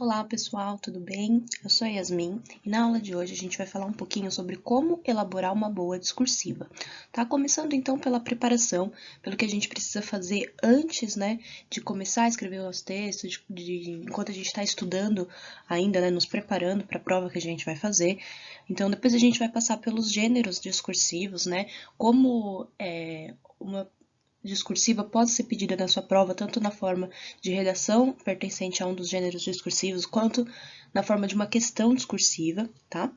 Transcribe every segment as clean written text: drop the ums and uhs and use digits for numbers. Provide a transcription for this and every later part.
Olá pessoal, tudo bem? Eu sou a Yasmin e na aula de hoje a gente vai falar um pouquinho sobre como elaborar uma boa discursiva. Tá? Começando então pela preparação, pelo que a gente precisa fazer antes, de começar a escrever o nosso texto, enquanto a gente está estudando ainda, nos preparando para a prova que a gente vai fazer. Então depois a gente vai passar pelos gêneros discursivos, como uma discursiva pode ser pedida na sua prova, tanto na forma de redação pertencente a um dos gêneros discursivos, quanto na forma de uma questão discursiva, tá?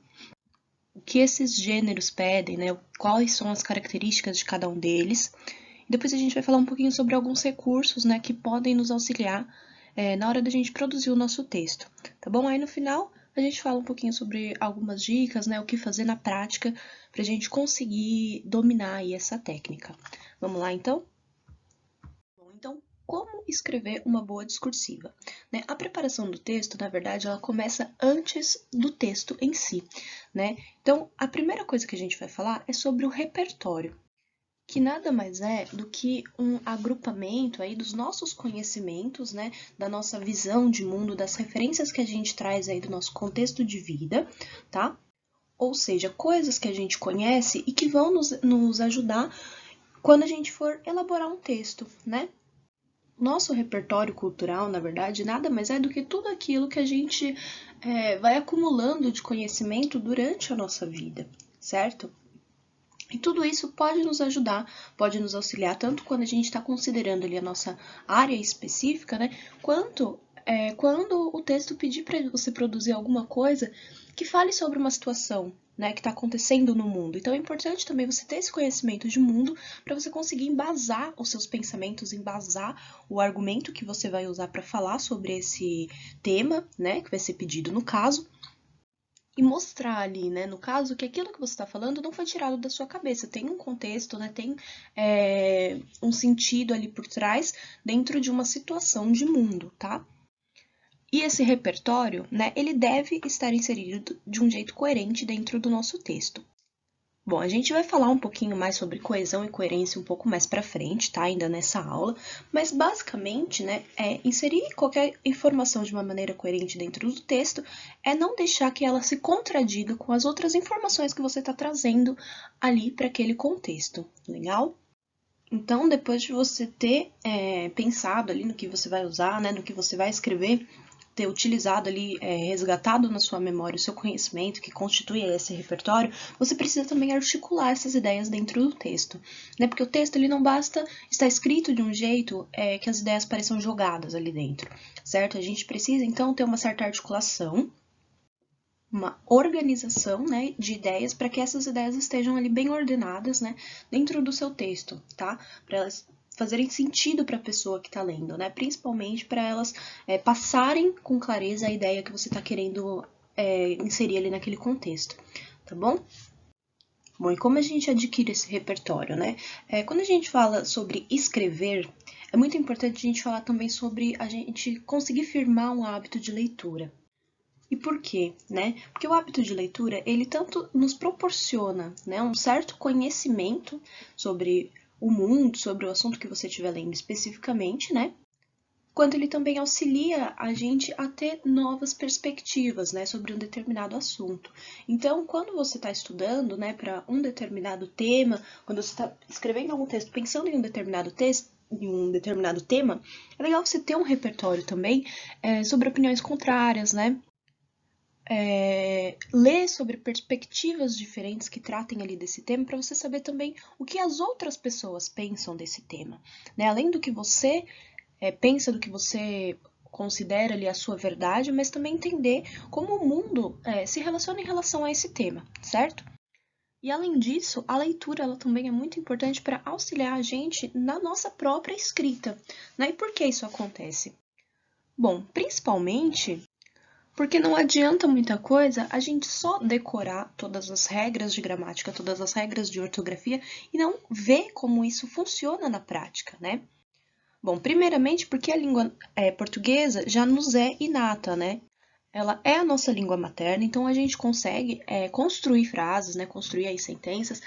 O que esses gêneros pedem, Quais são as características de cada um deles. E depois a gente vai falar um pouquinho sobre alguns recursos, que podem nos auxiliar na hora da gente produzir o nosso texto, tá bom? Aí no final a gente fala um pouquinho sobre algumas dicas, o que fazer na prática para a gente conseguir dominar aí essa técnica. Vamos lá, então? Então, como escrever uma boa discursiva? A preparação do texto, na verdade, ela começa antes do texto em si, Então, a primeira coisa que a gente vai falar é sobre o repertório, que nada mais é do que um agrupamento aí dos nossos conhecimentos, da nossa visão de mundo, das referências que a gente traz aí do nosso contexto de vida, tá? Ou seja, coisas que a gente conhece e que vão nos ajudar quando a gente for elaborar um texto, Nosso repertório cultural, na verdade, nada mais é do que tudo aquilo que a gente vai acumulando de conhecimento durante a nossa vida, certo? E tudo isso pode nos ajudar, pode nos auxiliar, tanto quando a gente está considerando ali a nossa área específica, quanto quando o texto pedir para você produzir alguma coisa que fale sobre uma situação, que está acontecendo no mundo. Então é importante também você ter esse conhecimento de mundo para você conseguir embasar os seus pensamentos, embasar o argumento que você vai usar para falar sobre esse tema, que vai ser pedido no caso, e mostrar ali, no caso, que aquilo que você está falando não foi tirado da sua cabeça, tem um contexto, tem um sentido ali por trás dentro de uma situação de mundo, tá? E esse repertório, ele deve estar inserido de um jeito coerente dentro do nosso texto. Bom, a gente vai falar um pouquinho mais sobre coesão e coerência um pouco mais para frente, tá? Ainda nessa aula, mas basicamente, inserir qualquer informação de uma maneira coerente dentro do texto é não deixar que ela se contradiga com as outras informações que você está trazendo ali para aquele contexto, legal? Então, depois de você ter pensado ali no que você vai usar, no que você vai escrever, ter utilizado ali, resgatado na sua memória o seu conhecimento, que constitui esse repertório, você precisa também articular essas ideias dentro do texto, Porque o texto ele não basta estar escrito de um jeito que as ideias pareçam jogadas ali dentro, certo? A gente precisa, então, ter uma certa articulação, uma organização, de ideias para que essas ideias estejam ali bem ordenadas, dentro do seu texto, tá? Para elas fazerem sentido para a pessoa que está lendo, Principalmente para elas passarem com clareza a ideia que você está querendo inserir ali naquele contexto, tá bom? Bom, e como a gente adquire esse repertório, quando a gente fala sobre escrever, é muito importante a gente falar também sobre a gente conseguir firmar um hábito de leitura. E por quê? Porque o hábito de leitura, ele tanto nos proporciona um certo conhecimento sobre o mundo, sobre o assunto que você estiver lendo especificamente, quanto ele também auxilia a gente a ter novas perspectivas, sobre um determinado assunto. Então, quando você está estudando, para um determinado tema, quando você está escrevendo algum texto pensando em um determinado texto, em um determinado tema, é legal você ter um repertório também sobre opiniões contrárias, ler sobre perspectivas diferentes que tratem ali desse tema, para você saber também o que as outras pessoas pensam desse tema. Além do que você pensa, do que você considera ali a sua verdade, mas também entender como o mundo se relaciona em relação a esse tema, certo? E além disso, a leitura ela também é muito importante para auxiliar a gente na nossa própria escrita. E por que isso acontece? Bom, principalmente porque não adianta muita coisa a gente só decorar todas as regras de gramática, todas as regras de ortografia e não ver como isso funciona na prática, Bom, primeiramente porque a língua portuguesa já nos é inata, Ela é a nossa língua materna, então a gente consegue construir frases, construir aí sentenças,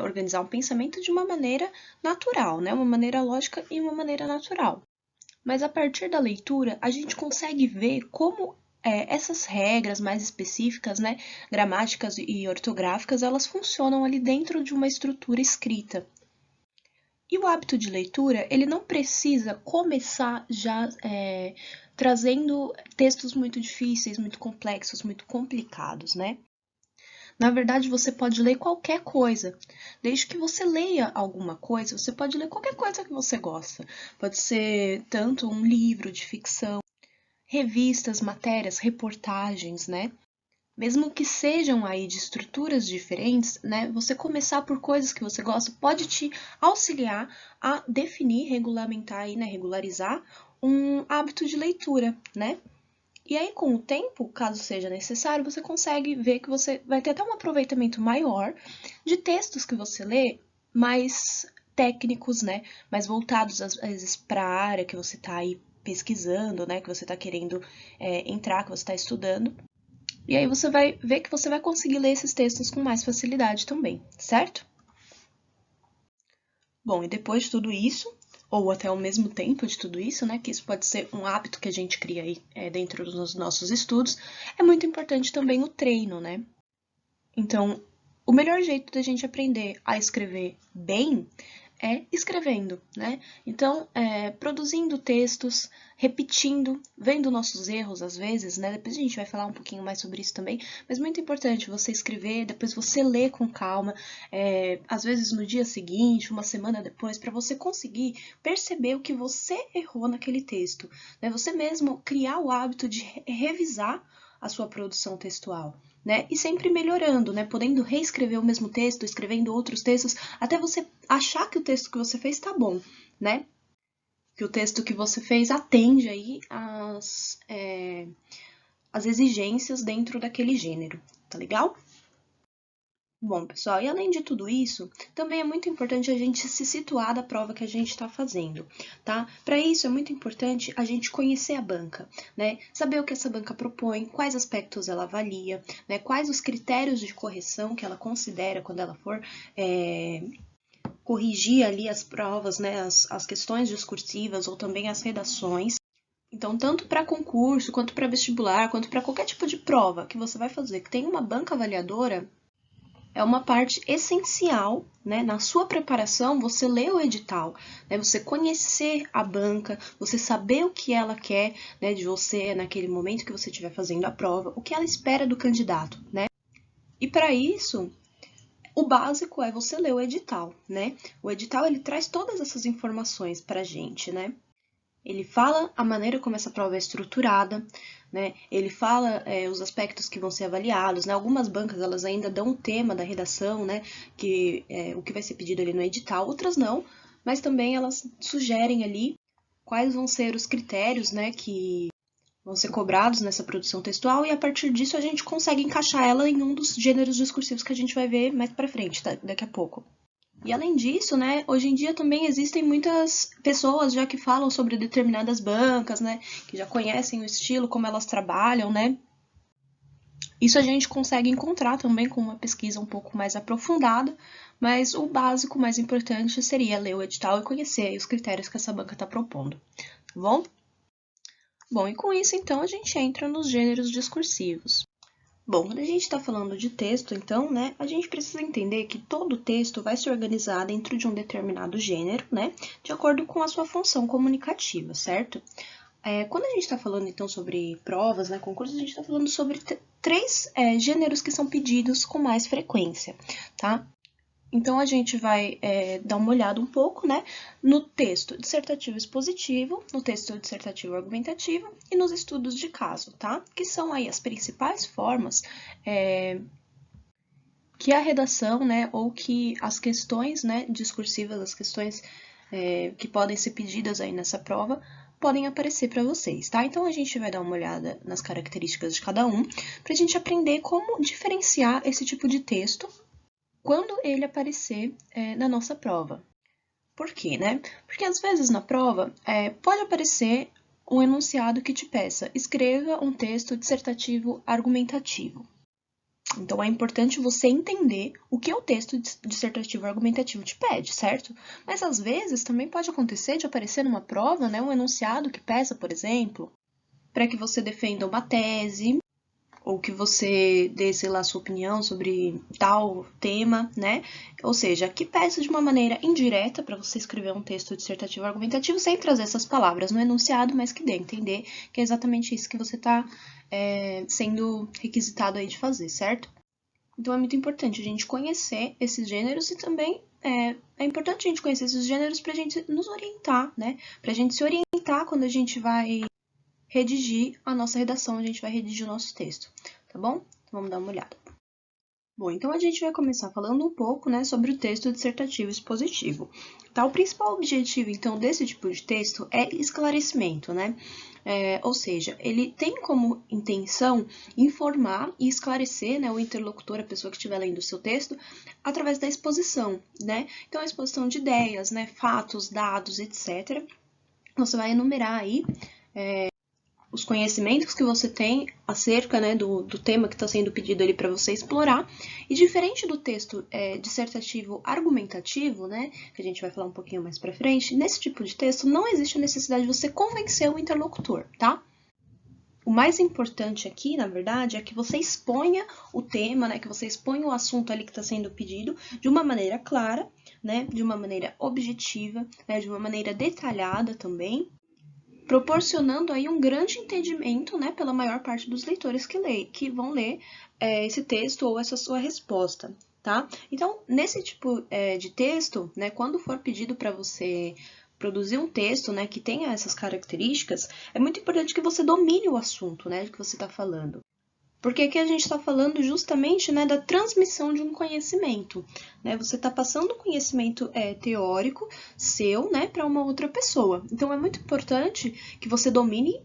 organizar um pensamento de uma maneira natural, uma maneira lógica e uma maneira natural. Mas a partir da leitura, a gente consegue ver como essas regras mais específicas, né, gramáticas e ortográficas, elas funcionam ali dentro de uma estrutura escrita. E o hábito de leitura, ele não precisa começar já trazendo textos muito difíceis, muito complexos, muito complicados, né? Na verdade, você pode ler qualquer coisa. Desde que você leia alguma coisa, você pode ler qualquer coisa que você gosta. Pode ser tanto um livro de ficção, revistas, matérias, reportagens, né? Mesmo que sejam aí de estruturas diferentes, né? Você começar por coisas que você gosta pode te auxiliar a definir, regulamentar aí, né? Regularizar um hábito de leitura, né? E aí, com o tempo, caso seja necessário, você consegue ver que você vai ter até um aproveitamento maior de textos que você lê, mais técnicos, né? Mais voltados, às vezes, para a área que você está aí pesquisando, né? Que você está querendo entrar, que você está estudando. E aí você vai ver que você vai conseguir ler esses textos com mais facilidade também, certo? Bom, e depois de tudo isso, ou até ao mesmo tempo de tudo isso, né, que isso pode ser um hábito que a gente cria aí dentro dos nossos estudos, é muito importante também o treino, né? Então, o melhor jeito da gente aprender a escrever bem é escrevendo, né? Então, produzindo textos, repetindo, vendo nossos erros às vezes, né? Depois a gente vai falar um pouquinho mais sobre isso também, mas muito importante você escrever, depois você ler com calma, às vezes no dia seguinte, uma semana depois, para você conseguir perceber o que você errou naquele texto, né? Você mesmo criar o hábito de revisar a sua produção textual. Né? E sempre melhorando, né? Podendo reescrever o mesmo texto, escrevendo outros textos, até você achar que o texto que você fez está bom, né? Que o texto que você fez atende aí as exigências dentro daquele gênero, tá legal? Bom, pessoal, e além de tudo isso, também é muito importante a gente se situar da prova que a gente está fazendo, tá? Para isso é muito importante a gente conhecer a banca, né? Saber o que essa banca propõe, quais aspectos ela avalia, né? Quais os critérios de correção que ela considera quando ela for corrigir ali as provas, né? As questões discursivas ou também as redações. Então, tanto para concurso, quanto para vestibular, quanto para qualquer tipo de prova que você vai fazer que tem uma banca avaliadora, é uma parte essencial, né, na sua preparação, você ler o edital, né, você conhecer a banca, você saber o que ela quer, né, de você naquele momento que você estiver fazendo a prova, o que ela espera do candidato, né? E para isso, o básico é você ler o edital, né? O edital ele traz todas essas informações para a gente, né? Ele fala a maneira como essa prova é estruturada, né? Ele fala os aspectos que vão ser avaliados, né? Algumas bancas elas ainda dão o tema da redação, né? Que o que vai ser pedido ali no edital, outras não, mas também elas sugerem ali quais vão ser os critérios, né? Que vão ser cobrados nessa produção textual e a partir disso a gente consegue encaixar ela em um dos gêneros discursivos que a gente vai ver mais para frente, tá? Daqui a pouco. E além disso, né, hoje em dia também existem muitas pessoas já que falam sobre determinadas bancas, né, que já conhecem o estilo, como elas trabalham, né. Isso a gente consegue encontrar também com uma pesquisa um pouco mais aprofundada, mas o básico mais importante seria ler o edital e conhecer os critérios que essa banca está propondo, tá bom? Bom, e com isso, então, a gente entra nos gêneros discursivos. Bom, quando a gente está falando de texto, então, né, a gente precisa entender que todo texto vai se organizar dentro de um determinado gênero, né, de acordo com a sua função comunicativa, certo? Quando a gente está falando, então, sobre provas, né, concursos, a gente está falando sobre três gêneros que são pedidos com mais frequência, tá? Então, a gente vai dar uma olhada um pouco, né, no texto dissertativo expositivo, no texto dissertativo argumentativo e nos estudos de caso, tá? Que são aí as principais formas que a redação, né, ou que as questões, né, discursivas, as questões que podem ser pedidas aí nessa prova, podem aparecer para vocês, tá? Então, a gente vai dar uma olhada nas características de cada um, para a gente aprender como diferenciar esse tipo de texto quando ele aparecer na nossa prova. Por quê, né? Porque às vezes na prova pode aparecer um enunciado que te peça escreva um texto dissertativo argumentativo. Então é importante você entender o que o texto dissertativo argumentativo te pede, certo? Mas às vezes também pode acontecer de aparecer numa prova, né, um enunciado que peça, por exemplo, para que você defenda uma tese, ou que você dê, sei lá, sua opinião sobre tal tema, né? Ou seja, que peça de uma maneira indireta para você escrever um texto dissertativo argumentativo sem trazer essas palavras no enunciado, mas que dê a entender que é exatamente isso que você está sendo requisitado aí de fazer, certo? Então é muito importante a gente conhecer esses gêneros e também é importante a gente conhecer esses gêneros para a gente nos orientar, né? Para a gente se orientar quando a gente vai redigir a nossa redação, a gente vai redigir o nosso texto, tá bom? Então, vamos dar uma olhada. Bom, então a gente vai começar falando um pouco, né, sobre o texto dissertativo expositivo. Tá? O principal objetivo, então, desse tipo de texto é esclarecimento, né? Ou seja, ele tem como intenção informar e esclarecer, né, o interlocutor, a pessoa que estiver lendo o seu texto, através da exposição, né? Então, a exposição de ideias, né, fatos, dados, etc. Você vai enumerar aí os conhecimentos que você tem acerca, né, do tema que está sendo pedido ali para você explorar. E diferente do texto dissertativo argumentativo, né, que a gente vai falar um pouquinho mais para frente, nesse tipo de texto não existe a necessidade de você convencer o interlocutor, tá? O mais importante aqui, na verdade, é que você exponha o tema, né, que você exponha o assunto ali que está sendo pedido de uma maneira clara, né, de uma maneira objetiva, né, de uma maneira detalhada também, proporcionando aí um grande entendimento, né, pela maior parte dos leitores que vão ler esse texto ou essa sua resposta, tá? Então, nesse tipo de texto, né, quando for pedido para você produzir um texto, né, que tenha essas características, é muito importante que você domine o assunto, né, de que você está falando. Porque aqui a gente está falando justamente, né, da transmissão de um conhecimento, né? Você está passando um conhecimento teórico seu, né, para uma outra pessoa. Então é muito importante que você domine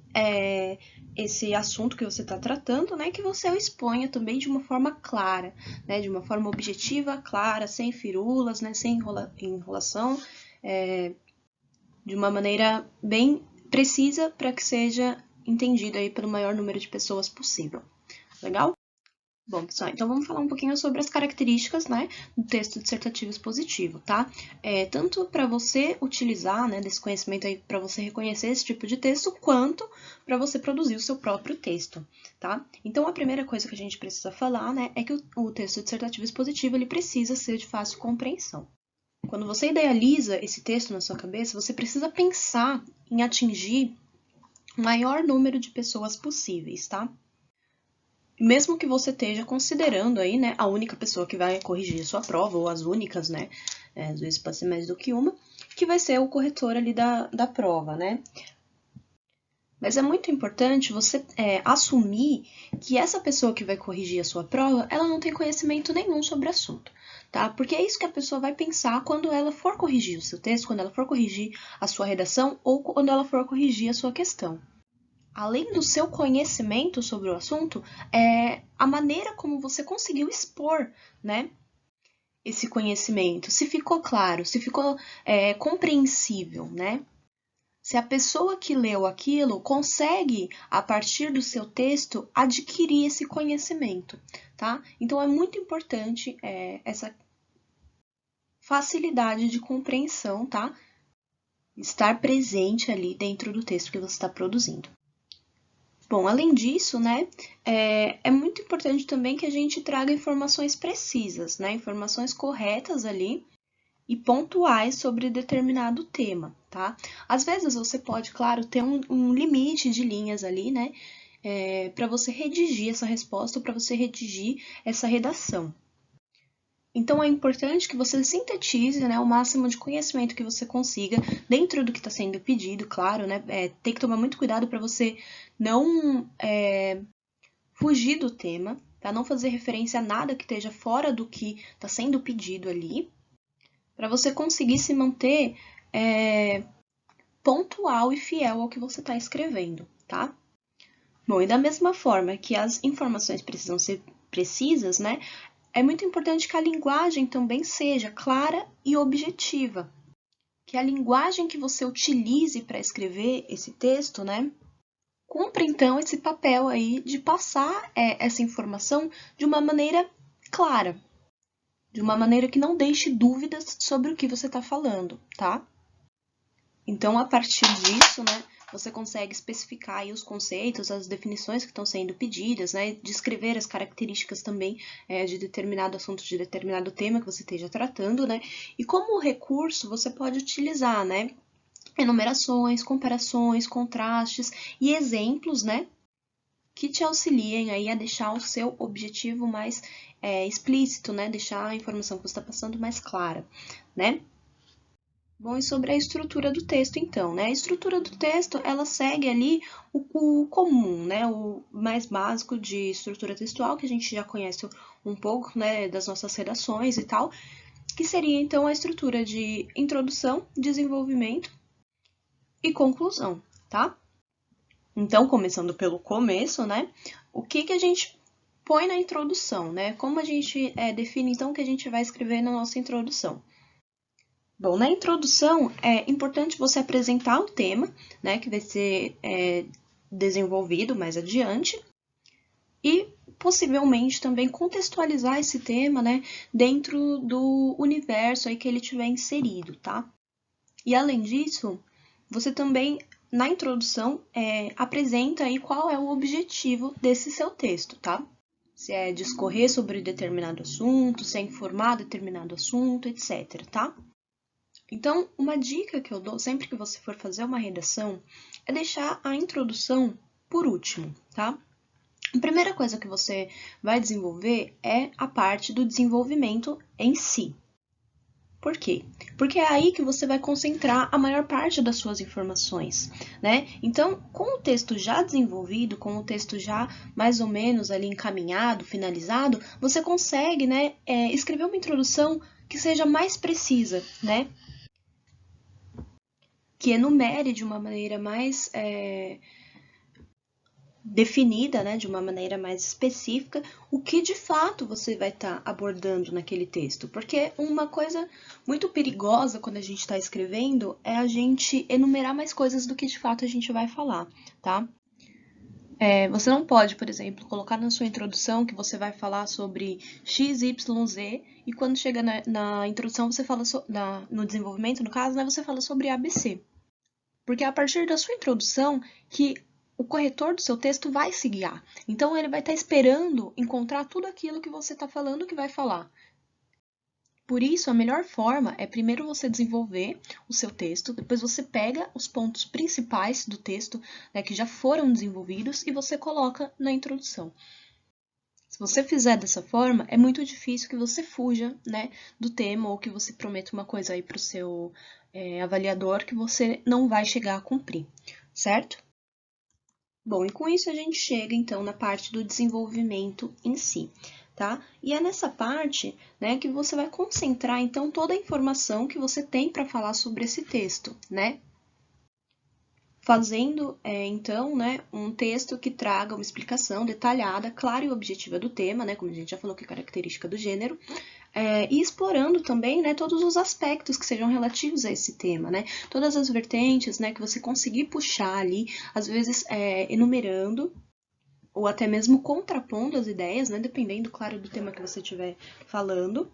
esse assunto que você está tratando, né, que você o exponha também de uma forma clara, né, de uma forma objetiva, clara, sem firulas, né, sem enrolação, de uma maneira bem precisa para que seja entendido aí pelo maior número de pessoas possível. Legal? Bom, pessoal, então vamos falar um pouquinho sobre as características, né, do texto dissertativo expositivo, tá? Tanto para você utilizar, né, desse conhecimento aí, para você reconhecer esse tipo de texto, quanto para você produzir o seu próprio texto, tá? Então, a primeira coisa que a gente precisa falar, né, é que o texto dissertativo expositivo, ele precisa ser de fácil compreensão. Quando você idealiza esse texto na sua cabeça, você precisa pensar em atingir o maior número de pessoas possíveis, tá? Mesmo que você esteja considerando aí, né, a única pessoa que vai corrigir a sua prova, ou as únicas, né, às vezes pode ser mais do que uma, que vai ser o corretor ali da prova, né. Mas é muito importante você assumir que essa pessoa que vai corrigir a sua prova, ela não tem conhecimento nenhum sobre o assunto, tá? Porque é isso que a pessoa vai pensar quando ela for corrigir o seu texto, quando ela for corrigir a sua redação, ou quando ela for corrigir a sua questão. Além do seu conhecimento sobre o assunto, a maneira como você conseguiu expor, né, esse conhecimento, se ficou claro, se ficou compreensível, né? Se a pessoa que leu aquilo consegue, a partir do seu texto, adquirir esse conhecimento, tá? Então, é muito importante essa facilidade de compreensão, tá? Estar presente ali dentro do texto que você está produzindo. Bom, além disso, né, é muito importante também que a gente traga informações precisas, né, informações corretas ali e pontuais sobre determinado tema, tá? Às vezes você pode, claro, ter um limite de linhas ali, né, para você redigir essa resposta, para você redigir essa redação. Então, é importante que você sintetize, né, o máximo de conhecimento que você consiga dentro do que está sendo pedido, claro, né? Tem que tomar muito cuidado para você não fugir do tema, tá? Não fazer referência a nada que esteja fora do que está sendo pedido ali, para você conseguir se manter pontual e fiel ao que você está escrevendo, tá? Bom, e da mesma forma que as informações precisam ser precisas, né? É muito importante que a linguagem também seja clara e objetiva. Que a linguagem que você utilize para escrever esse texto, né, cumpra então esse papel aí de passar essa informação de uma maneira clara, de uma maneira que não deixe dúvidas sobre o que você está falando, tá? Então, a partir disso, né, você consegue especificar aí os conceitos, as definições que estão sendo pedidas, né? Descrever as características também de determinado assunto, de determinado tema que você esteja tratando, né? E como recurso, você pode utilizar, né? Enumerações, comparações, contrastes e exemplos, né? Que te auxiliem aí a deixar o seu objetivo mais explícito, né? Deixar a informação que você está passando mais clara, né? Bom, e sobre a estrutura do texto, então, né? A estrutura do texto, ela segue ali o comum, né? O mais básico de estrutura textual, que a gente já conhece um pouco, né? Das nossas redações e tal, que seria, então, a estrutura de introdução, desenvolvimento e conclusão, tá? Então, começando pelo começo, né? O que a gente põe na introdução, né? Como a gente define, então, o que a gente vai escrever na nossa introdução? Bom, na introdução, é importante você apresentar o tema, né? Que vai ser desenvolvido mais adiante. E, possivelmente, também contextualizar esse tema, né? Dentro do universo aí que ele tiver inserido, tá? E, além disso, você também na introdução, apresenta aí qual é o objetivo desse seu texto, tá? Se é discorrer sobre determinado assunto, se é informar determinado assunto, etc, tá? Então, uma dica que eu dou sempre que você for fazer uma redação é deixar a introdução por último, tá? A primeira coisa que você vai desenvolver é a parte do desenvolvimento em si. Por quê? Porque é aí que você vai concentrar a maior parte das suas informações, né? Então, com o texto já desenvolvido, com o texto já mais ou menos ali encaminhado, finalizado, você consegue, né, escrever uma introdução que seja mais precisa, né? Que enumere de uma maneira mais definida, né, de uma maneira mais específica, o que de fato você vai estar abordando naquele texto. Porque uma coisa muito perigosa quando a gente está escrevendo é a gente enumerar mais coisas do que de fato a gente vai falar, tá? Você não pode, por exemplo, colocar na sua introdução que você vai falar sobre X, Y, Z, e quando chega na introdução, você fala no desenvolvimento, no caso, né, você fala sobre ABC. Porque é a partir da sua introdução que o corretor do seu texto vai se guiar. Então, ele vai estar esperando encontrar tudo aquilo que você está falando que vai falar. Por isso, a melhor forma é primeiro você desenvolver o seu texto, depois você pega os pontos principais do texto, né, que já foram desenvolvidos, e você coloca na introdução. Se você fizer dessa forma, é muito difícil que você fuja, né, do tema ou que você prometa uma coisa aí para o seu avaliador que você não vai chegar a cumprir, certo? Bom, e com isso a gente chega então na parte do desenvolvimento em si, tá? E é nessa parte, né, que você vai concentrar então toda a informação que você tem para falar sobre esse texto, né? Fazendo, então, né, um texto que traga uma explicação detalhada, clara e objetiva do tema, né, como a gente já falou que é característica do gênero, e explorando também, né, todos os aspectos que sejam relativos a esse tema, né, todas as vertentes, né, que você conseguir puxar ali, às vezes enumerando, ou até mesmo contrapondo as ideias, né, dependendo, claro, do tema que você estiver falando.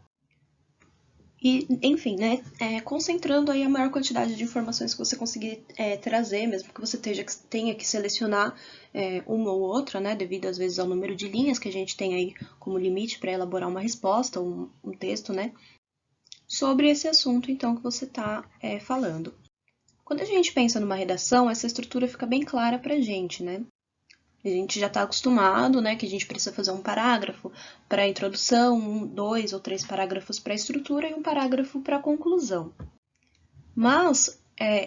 E, enfim, né, concentrando aí a maior quantidade de informações que você conseguir trazer, mesmo que você tenha que selecionar uma ou outra, né, devido às vezes ao número de linhas que a gente tem aí como limite para elaborar uma resposta, um texto, né, sobre esse assunto, então, que você está falando. Quando a gente pensa numa redação, essa estrutura fica bem clara para a gente, né? A gente já está acostumado, né, que a gente precisa fazer um parágrafo para a introdução, 2 ou 3 parágrafos para a estrutura e um parágrafo para a conclusão. Mas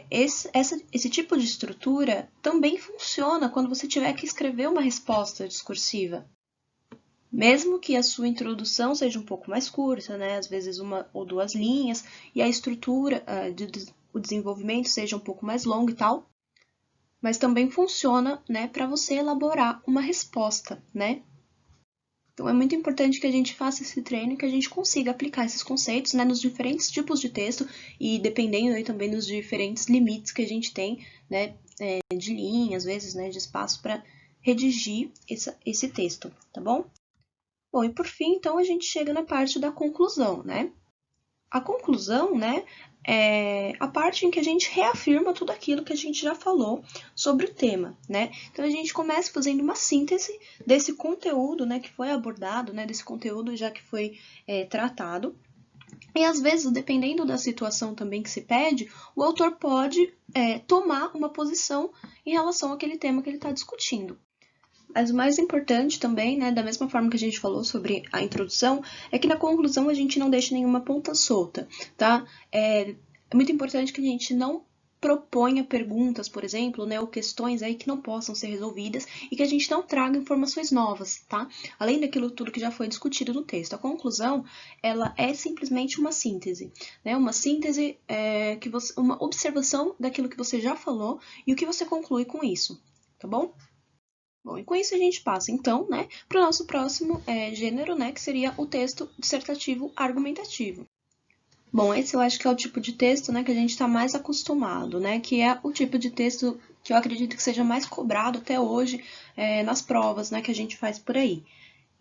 esse tipo de estrutura também funciona quando você tiver que escrever uma resposta discursiva. Mesmo que a sua introdução seja um pouco mais curta, né, às vezes 1 ou 2 linhas, e a estrutura, o desenvolvimento seja um pouco mais longo e tal, mas também funciona, né, para você elaborar uma resposta, né? Então, é muito importante que a gente faça esse treino e que a gente consiga aplicar esses conceitos, né, nos diferentes tipos de texto e dependendo aí também dos diferentes limites que a gente tem, né, de linha, às vezes, né, de espaço para redigir esse texto, tá bom? Bom, e por fim, então, a gente chega na parte da conclusão, né? A conclusão, né, a parte em que a gente reafirma tudo aquilo que a gente já falou sobre o tema, né? Então, a gente começa fazendo uma síntese desse conteúdo, né, que foi abordado, né, desse conteúdo já que foi tratado. E, às vezes, dependendo da situação também que se pede, o autor pode tomar uma posição em relação àquele tema que ele está discutindo. Mas o mais importante também, né, da mesma forma que a gente falou sobre a introdução, é que na conclusão a gente não deixe nenhuma ponta solta, tá? É muito importante que a gente não proponha perguntas, por exemplo, né, ou questões aí que não possam ser resolvidas e que a gente não traga informações novas, tá? Além daquilo tudo que já foi discutido no texto. A conclusão, ela é simplesmente uma síntese, né? Uma síntese, uma observação daquilo que você já falou e o que você conclui com isso, tá bom? Bom, e com isso a gente passa, então, né, para o nosso próximo gênero, né, que seria o texto dissertativo argumentativo. Bom, esse eu acho que é o tipo de texto, né, que a gente está mais acostumado, né, que é o tipo de texto que eu acredito que seja mais cobrado até hoje nas provas, né, que a gente faz por aí.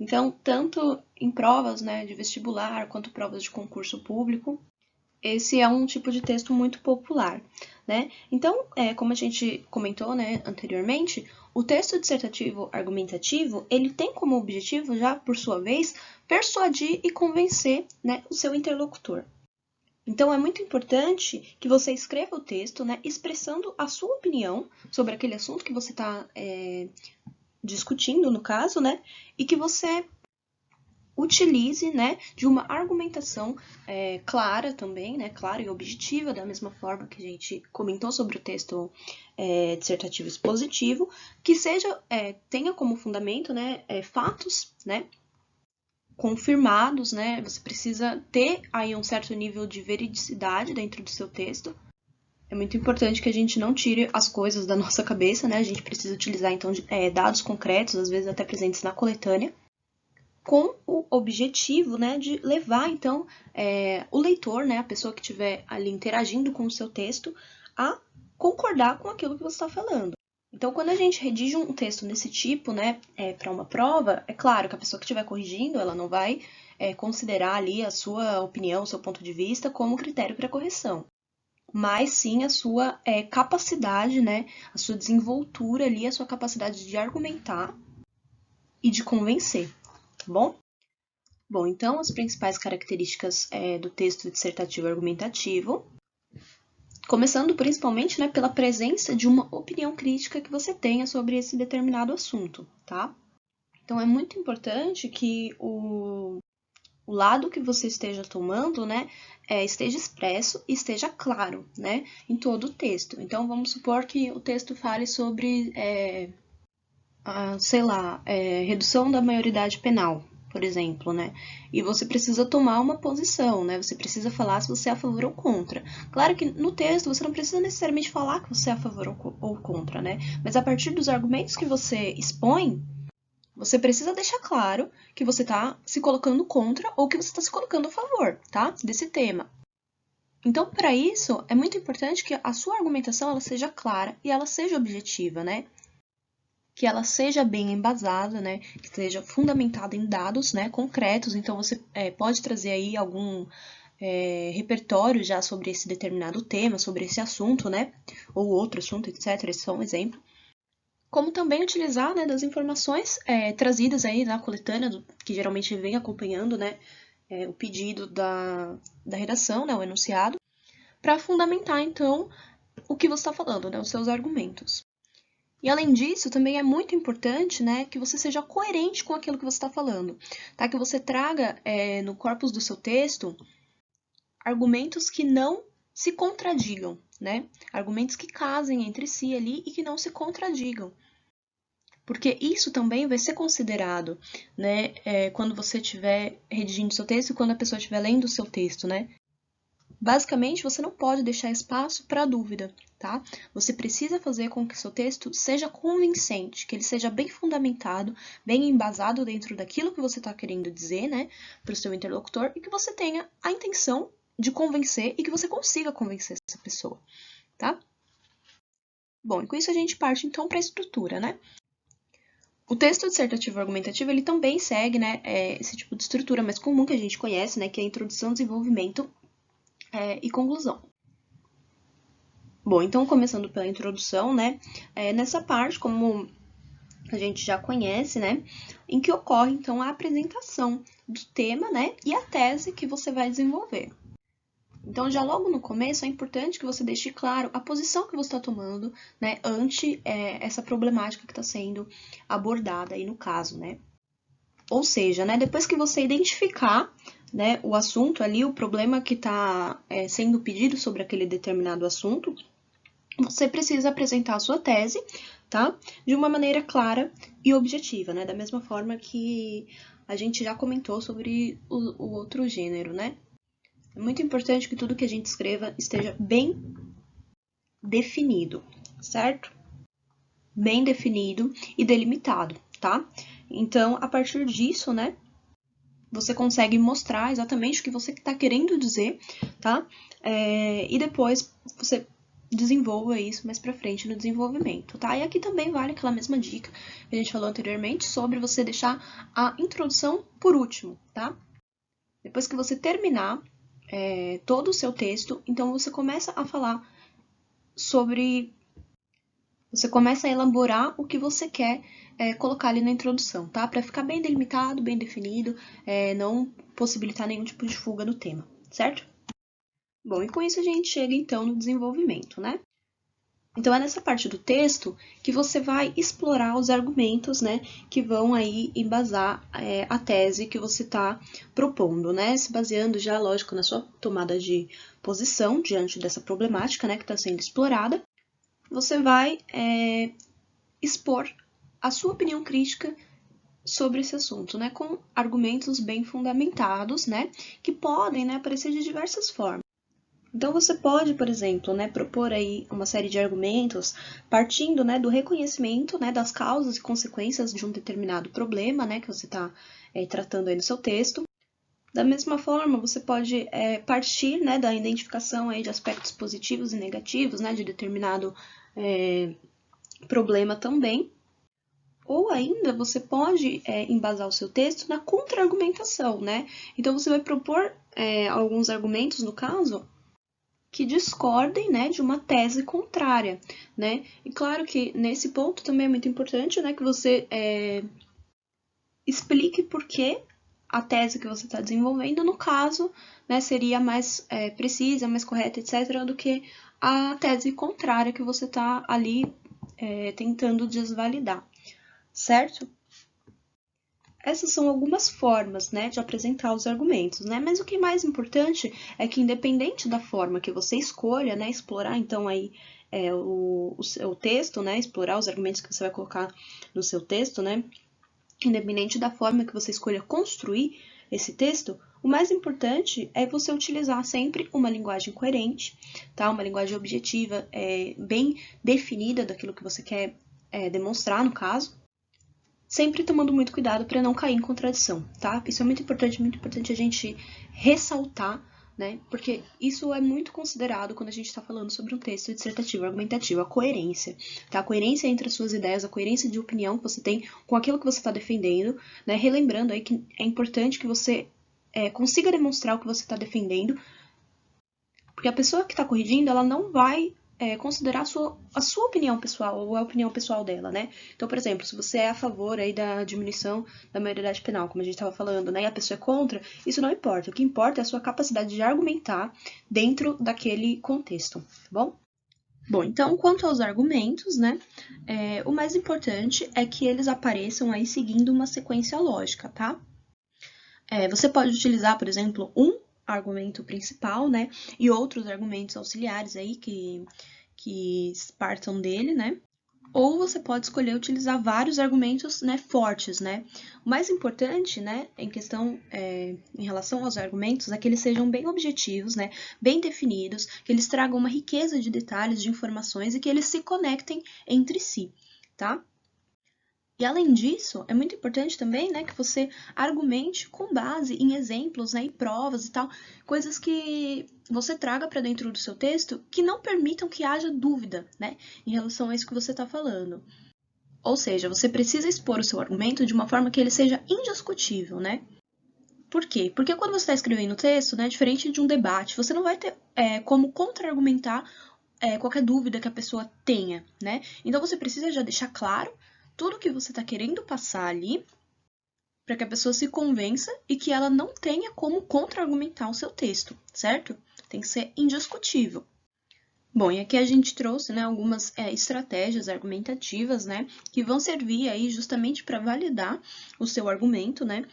Então, tanto em provas, né, de vestibular, quanto provas de concurso público, esse é um tipo de texto muito popular, né? Então, como a gente comentou, né, anteriormente, o texto dissertativo argumentativo, ele tem como objetivo, já por sua vez, persuadir e convencer, né, o seu interlocutor. Então, é muito importante que você escreva o texto, né, expressando a sua opinião sobre aquele assunto que você está discutindo, no caso, né, e que você utilize, né, de uma argumentação clara também, né, clara e objetiva, da mesma forma que a gente comentou sobre o texto dissertativo expositivo, que seja, tenha como fundamento, né, fatos, né, confirmados, né, você precisa ter aí um certo nível de veridicidade dentro do seu texto. É muito importante que a gente não tire as coisas da nossa cabeça, né, a gente precisa utilizar, então, dados concretos, às vezes até presentes na coletânea, com o objetivo, né, de levar, então, o leitor, né, a pessoa que estiver ali interagindo com o seu texto, a concordar com aquilo que você está falando. Então, quando a gente redige um texto desse tipo, né, para uma prova, é claro que a pessoa que estiver corrigindo, ela não vai considerar ali a sua opinião, o seu ponto de vista como critério para correção, mas sim a sua capacidade, né, a sua desenvoltura ali, a sua capacidade de argumentar e de convencer, tá bom? Bom, então, as principais características do texto dissertativo argumentativo, começando principalmente, né, pela presença de uma opinião crítica que você tenha sobre esse determinado assunto, tá? Então, é muito importante que o lado que você esteja tomando, né, esteja expresso e esteja claro, né, em todo o texto. Então, vamos supor que o texto fale sobre, redução da maioridade penal, por exemplo, né? E você precisa tomar uma posição, né? Você precisa falar se você é a favor ou contra. Claro que no texto você não precisa necessariamente falar que você é a favor ou contra, né? Mas a partir dos argumentos que você expõe, você precisa deixar claro que você está se colocando contra ou que você está se colocando a favor, tá? Desse tema. Então, para isso, é muito importante que a sua argumentação ela seja clara e ela seja objetiva, né? Que ela seja bem embasada, né, que seja fundamentada em dados, né, concretos. Então, você pode trazer aí algum repertório já sobre esse determinado tema, sobre esse assunto, né, ou outro assunto, etc. Esse é só um exemplo. Como também utilizar, né, das informações trazidas aí na coletânea, que geralmente vem acompanhando, né, o pedido da redação, né, o enunciado, para fundamentar, então, o que você está falando, né, os seus argumentos. E além disso, também é muito importante, né, que você seja coerente com aquilo que você está falando, tá? Que você traga no corpus do seu texto argumentos que não se contradigam, né? Argumentos que casem entre si ali e que não se contradigam. Porque isso também vai ser considerado, né, quando você estiver redigindo seu texto e quando a pessoa estiver lendo o seu texto, né? Basicamente, você não pode deixar espaço para dúvida, tá? Você precisa fazer com que seu texto seja convincente, que ele seja bem fundamentado, bem embasado dentro daquilo que você está querendo dizer, né, para o seu interlocutor, e que você tenha a intenção de convencer e que você consiga convencer essa pessoa, tá? Bom, e com isso a gente parte então para a estrutura, né? O texto dissertativo argumentativo, ele também segue, né, esse tipo de estrutura mais comum que a gente conhece, né, que é a introdução, desenvolvimento e conclusão. Bom, então começando pela introdução, né? Nessa parte, como a gente já conhece, né? Em que ocorre, então, a apresentação do tema, né? E a tese que você vai desenvolver. Então, já logo no começo, é importante que você deixe claro a posição que você está tomando, né, ante essa problemática que está sendo abordada aí no caso, né? Ou seja, né, depois que você identificar, né, o assunto ali, o problema que está sendo pedido sobre aquele determinado assunto, você precisa apresentar a sua tese, tá? De uma maneira clara e objetiva, né? Da mesma forma que a gente já comentou sobre o outro gênero, né? É muito importante que tudo que a gente escreva esteja bem definido, certo? Bem definido e delimitado, tá? Então, a partir disso, né, você consegue mostrar exatamente o que você está querendo dizer, tá? E depois você desenvolva isso mais pra frente no desenvolvimento, tá? E aqui também vale aquela mesma dica que a gente falou anteriormente sobre você deixar a introdução por último, tá? Depois que você terminar todo o seu texto, então você começa a falar sobre... Você começa a elaborar o que você quer colocar ali na introdução, tá? Para ficar bem delimitado, bem definido, não possibilitar nenhum tipo de fuga no tema, certo? Bom, e com isso a gente chega então no desenvolvimento, né? Então, é nessa parte do texto que você vai explorar os argumentos, né, que vão aí embasar a tese que você está propondo, né, se baseando já, lógico, na sua tomada de posição diante dessa problemática, né, que está sendo explorada. Você vai expor a sua opinião crítica sobre esse assunto, né, com argumentos bem fundamentados, né, que podem, né, aparecer de diversas formas. Então, você pode, por exemplo, né, propor aí uma série de argumentos partindo, né, do reconhecimento, né, das causas e consequências de um determinado problema, né, que você está tratando aí no seu texto. Da mesma forma, você pode partir, né, da identificação aí de aspectos positivos e negativos, né, de determinado problema também. Ou ainda, você pode embasar o seu texto na contra-argumentação, né? Então, você vai propor alguns argumentos, no caso, que discordem, né, de uma tese contrária, né? E claro que nesse ponto também é muito importante, né, que você explique por que a tese que você está desenvolvendo, no caso, né, seria mais precisa, mais correta, etc., do que a tese contrária que você está ali tentando desvalidar, certo? Essas são algumas formas, né, de apresentar os argumentos, né? Mas o que é mais importante é que, independente da forma que você escolha, né, explorar então aí o seu texto, né, explorar os argumentos que você vai colocar no seu texto, né, independente da forma que você escolha construir esse texto, o mais importante é você utilizar sempre uma linguagem coerente, tá? Uma linguagem objetiva, bem definida daquilo que você quer demonstrar, no caso, sempre tomando muito cuidado para não cair em contradição, tá? Isso é muito importante a gente ressaltar, né? Porque isso é muito considerado quando a gente está falando sobre um texto dissertativo, argumentativo, a coerência, tá? A coerência entre as suas ideias, a coerência de opinião que você tem com aquilo que você está defendendo, né? Relembrando aí que é importante que você consiga demonstrar o que você está defendendo, porque a pessoa que está corrigindo, ela não vai considerar a sua opinião pessoal, ou a opinião pessoal dela, né? Então, por exemplo, se você é a favor aí da diminuição da maioridade penal, como a gente estava falando, né, e a pessoa é contra, isso não importa. O que importa é a sua capacidade de argumentar dentro daquele contexto, tá bom? Bom, então, quanto aos argumentos, né, o mais importante é que eles apareçam aí seguindo uma sequência lógica, tá? Você pode utilizar, por exemplo, um argumento principal, né, e outros argumentos auxiliares aí que partam dele, né? Ou você pode escolher utilizar vários argumentos, né, fortes, né? O mais importante, né, em questão, em relação aos argumentos, é que eles sejam bem objetivos, né, bem definidos, que eles tragam uma riqueza de detalhes, de informações e que eles se conectem entre si, tá? E além disso, é muito importante também, né, que você argumente com base em exemplos, né, e provas e tal, coisas que você traga para dentro do seu texto que não permitam que haja dúvida, né, em relação a isso que você está falando. Ou seja, você precisa expor o seu argumento de uma forma que ele seja indiscutível, né? Por quê? Porque quando você está escrevendo o texto, né, diferente de um debate, você não vai ter como contra-argumentar qualquer dúvida que a pessoa tenha, né? Então, você precisa já deixar claro tudo que você está querendo passar ali, para que a pessoa se convença e que ela não tenha como contra-argumentar o seu texto, certo? Tem que ser indiscutível. Bom, e aqui a gente trouxe, né, algumas estratégias argumentativas, né, que vão servir aí justamente para validar o seu argumento, né,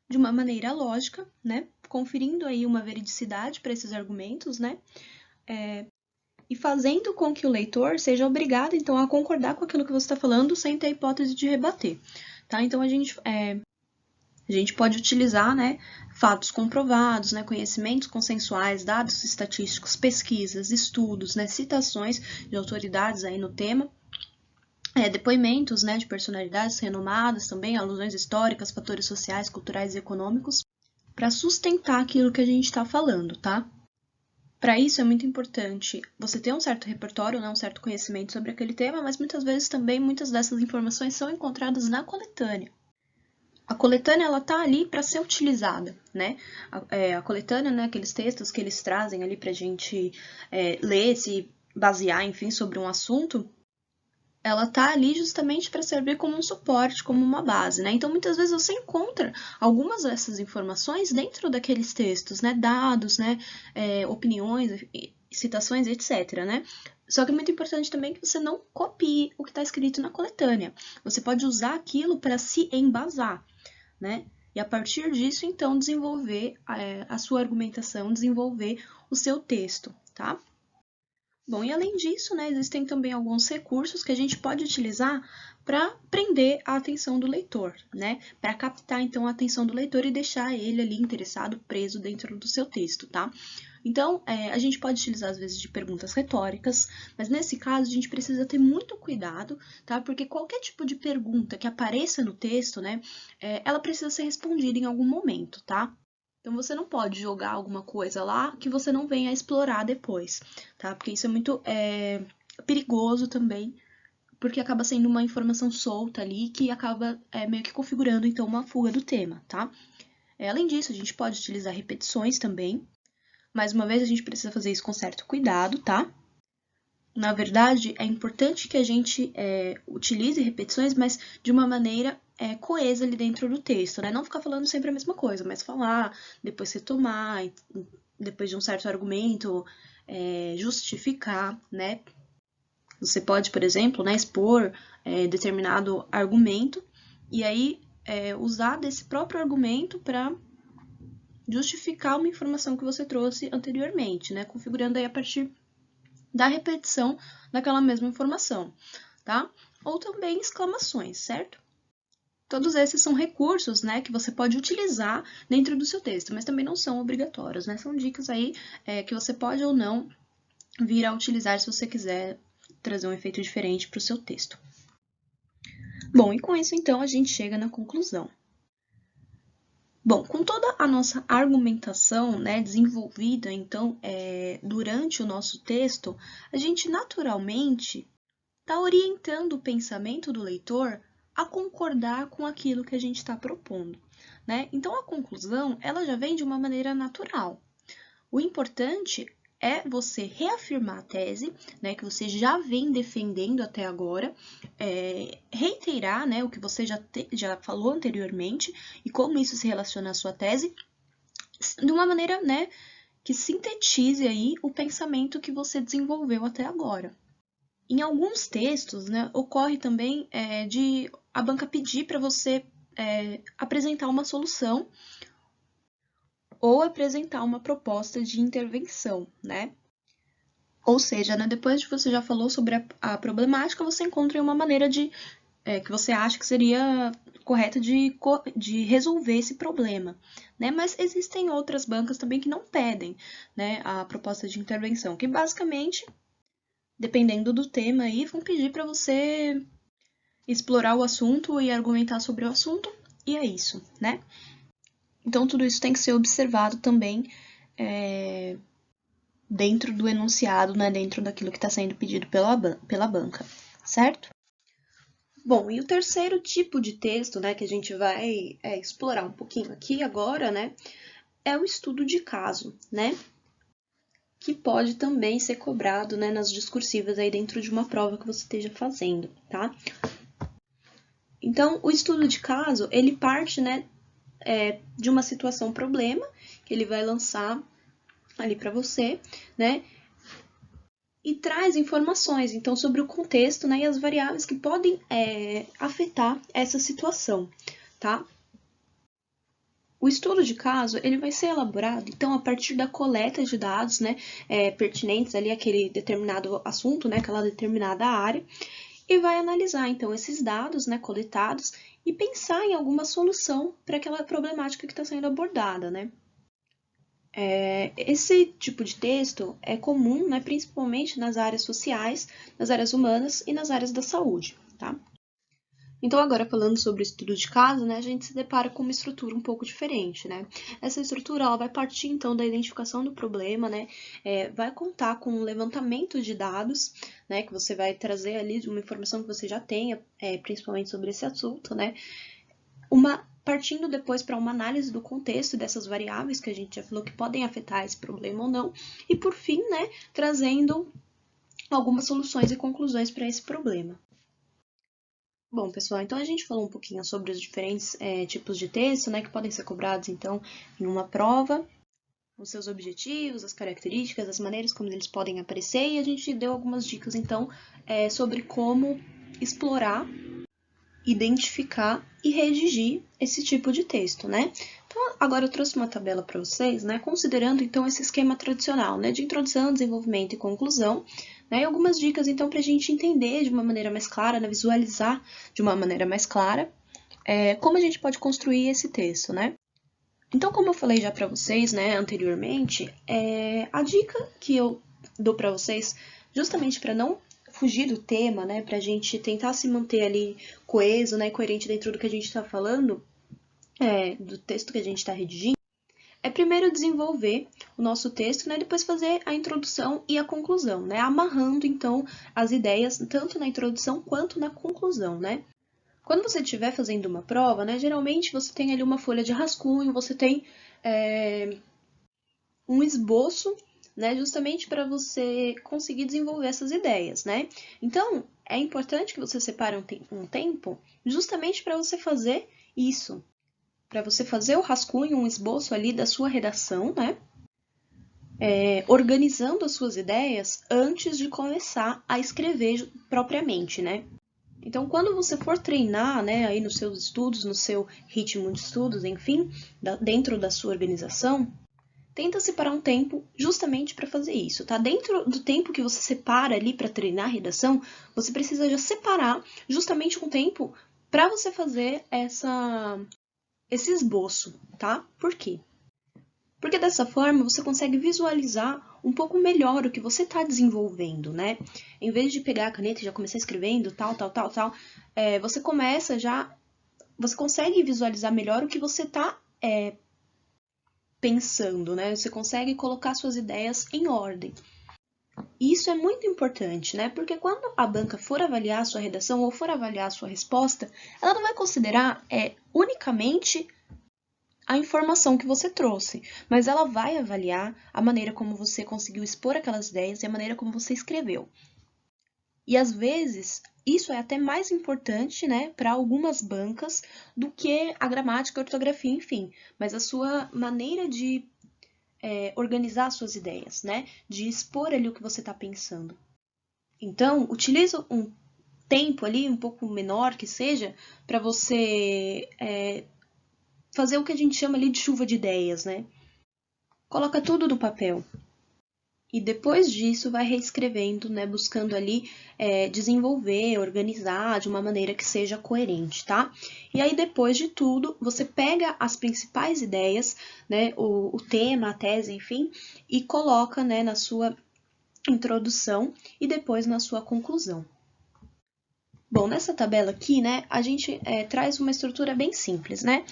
de uma maneira lógica, né, conferindo aí uma veridicidade para esses argumentos, né, e fazendo com que o leitor seja obrigado, então, a concordar com aquilo que você está falando sem ter a hipótese de rebater, tá? Então, a gente pode utilizar, né, fatos comprovados, né, conhecimentos consensuais, dados estatísticos, pesquisas, estudos, né, citações de autoridades aí no tema, depoimentos, né, de personalidades renomadas também, alusões históricas, fatores sociais, culturais e econômicos, para sustentar aquilo que a gente está falando, tá? Para isso é muito importante você ter um certo repertório, né, um certo conhecimento sobre aquele tema, mas muitas vezes também muitas dessas informações são encontradas na coletânea. A coletânea, ela tá ali para ser utilizada, né? A coletânea, né, aqueles textos que eles trazem ali para a gente ler, se basear, enfim, sobre um assunto, ela tá ali justamente para servir como um suporte, como uma base, né? Então, muitas vezes você encontra algumas dessas informações dentro daqueles textos, né? Dados, né? Opiniões, citações, etc, né? Só que é muito importante também que você não copie o que está escrito na coletânea. Você pode usar aquilo para se embasar, né? E a partir disso, então, desenvolver a sua argumentação, desenvolver o seu texto, tá? Bom, e além disso, né, existem também alguns recursos que a gente pode utilizar para prender a atenção do leitor, né? Para captar, então, a atenção do leitor e deixar ele ali interessado, preso dentro do seu texto, tá? Então, a gente pode utilizar, às vezes, de perguntas retóricas, mas nesse caso a gente precisa ter muito cuidado, tá? Porque qualquer tipo de pergunta que apareça no texto, né, ela precisa ser respondida em algum momento, tá? Então, você não pode jogar alguma coisa lá que você não venha a explorar depois, tá? Porque isso é muito perigoso também, porque acaba sendo uma informação solta ali que acaba meio que configurando, então, uma fuga do tema, tá? Além disso, a gente pode utilizar repetições também. Mais uma vez, a gente precisa fazer isso com certo cuidado, tá? Na verdade, é importante que a gente utilize repetições, mas de uma maneira coesa ali dentro do texto, né? Não ficar falando sempre a mesma coisa, mas falar, depois retomar, depois de um certo argumento, justificar, né? Você pode, por exemplo, né, expor determinado argumento e aí usar desse próprio argumento para justificar uma informação que você trouxe anteriormente, né? Configurando aí a partir da repetição daquela mesma informação, tá? Ou também exclamações, certo? Todos esses são recursos, né, que você pode utilizar dentro do seu texto, mas também não são obrigatórios, né? São dicas aí que você pode ou não vir a utilizar se você quiser trazer um efeito diferente para o seu texto. Bom, e com isso, então, a gente chega na conclusão. Bom, com toda a nossa argumentação, né, desenvolvida, então, durante o nosso texto, a gente naturalmente está orientando o pensamento do leitor a concordar com aquilo que a gente está propondo, né? Então, a conclusão, ela já vem de uma maneira natural. O importante é você reafirmar a tese, né, que você já vem defendendo até agora, reiterar, né, o que você já falou anteriormente e como isso se relaciona à sua tese, de uma maneira, né, que sintetize aí o pensamento que você desenvolveu até agora. Em alguns textos, né, ocorre também de a banca pedir para você apresentar uma solução ou apresentar uma proposta de intervenção, né? Ou seja, né, depois de você já falou sobre a problemática, você encontra uma maneira que você acha que seria correta de resolver esse problema, né? Mas existem outras bancas também que não pedem, né, a proposta de intervenção, que basicamente, dependendo do tema aí, vão pedir para você explorar o assunto e argumentar sobre o assunto, e é isso, né? Então, tudo isso tem que ser observado também dentro do enunciado, né, dentro daquilo que está sendo pedido pela banca, certo? Bom, e o terceiro tipo de texto, né, que a gente vai explorar um pouquinho aqui agora, né, é o estudo de caso, né? que pode também ser cobrado, né, nas discursivas aí dentro de uma prova que você esteja fazendo, tá? Então, o estudo de caso, ele parte, né, de uma situação problema, que ele vai lançar ali para você, né, e traz informações, então, sobre o contexto, né, e as variáveis que podem afetar essa situação, tá? O estudo de caso, ele vai ser elaborado, então, a partir da coleta de dados, né, pertinentes ali àquele determinado assunto, né, aquela determinada área, e vai analisar, então, esses dados, né, coletados e pensar em alguma solução para aquela problemática que está sendo abordada, né. Esse tipo de texto é comum, né, principalmente nas áreas sociais, nas áreas humanas e nas áreas da saúde, tá? Então, agora falando sobre o estudo de caso, né, a gente se depara com uma estrutura um pouco diferente, né? Essa estrutura, ela vai partir, então, da identificação do problema, né? Vai contar com um levantamento de dados, né, que você vai trazer ali de uma informação que você já tenha, principalmente sobre esse assunto, né? Partindo depois para uma análise do contexto dessas variáveis que a gente já falou que podem afetar esse problema ou não, e por fim, né, trazendo algumas soluções e conclusões para esse problema. Bom, pessoal, então a gente falou um pouquinho sobre os diferentes tipos de texto, né, que podem ser cobrados, então, em uma prova, os seus objetivos, as características, as maneiras como eles podem aparecer, e a gente deu algumas dicas, então, sobre como explorar, identificar e redigir esse tipo de texto, né? Então, agora eu trouxe uma tabela para vocês, né, considerando, então, esse esquema tradicional, né, de introdução, desenvolvimento e conclusão, né, e algumas dicas, então, para a gente entender de uma maneira mais clara, né, visualizar de uma maneira mais clara, como a gente pode construir esse texto, né? Então, como eu falei já para vocês, né, anteriormente, a dica que eu dou para vocês, justamente para não fugir do tema, né, para a gente tentar se manter ali coeso, né, coerente dentro do que a gente está falando, do texto que a gente está redigindo, é primeiro desenvolver o nosso texto, né, depois fazer a introdução e a conclusão, né, amarrando, então, as ideias tanto na introdução quanto na conclusão, né. Quando você estiver fazendo uma prova, né, geralmente você tem ali uma folha de rascunho, você tem um esboço, né, justamente para você conseguir desenvolver essas ideias, né? Então, é importante que você separe um tempo justamente para você fazer isso, para você fazer o rascunho, um esboço ali da sua redação, né? Organizando as suas ideias antes de começar a escrever propriamente, né? Então, quando você for treinar, né, aí nos seus estudos, no seu ritmo de estudos, enfim, dentro da sua organização, tenta separar um tempo justamente para fazer isso, tá? Dentro do tempo que você separa ali para treinar a redação, você precisa já separar justamente um tempo para você fazer esse esboço, tá? Por quê? Porque dessa forma você consegue visualizar um pouco melhor o que você está desenvolvendo, né? Em vez de pegar a caneta e já começar escrevendo tal, você você consegue visualizar melhor o que você está pensando, né? Você consegue colocar suas ideias em ordem. E isso é muito importante, né? Porque quando a banca for avaliar a sua redação ou for avaliar a sua resposta, ela não vai considerar unicamente a informação que você trouxe, mas ela vai avaliar a maneira como você conseguiu expor aquelas ideias e a maneira como você escreveu. E às vezes isso é até mais importante, né, para algumas bancas do que a gramática, a ortografia, enfim, mas a sua maneira de organizar suas ideias, né, de expor ali o que você está pensando. Então, utiliza um tempo ali, um pouco menor que seja, para você fazer o que a gente chama ali de chuva de ideias, né? Coloca tudo no papel. E depois disso vai reescrevendo, né? Buscando ali desenvolver, organizar de uma maneira que seja coerente, tá? E aí, depois de tudo, você pega as principais ideias, né? O tema, a tese, enfim, e coloca, né, na sua introdução e depois na sua conclusão. Bom, nessa tabela aqui, né, a gente traz uma estrutura bem simples, né?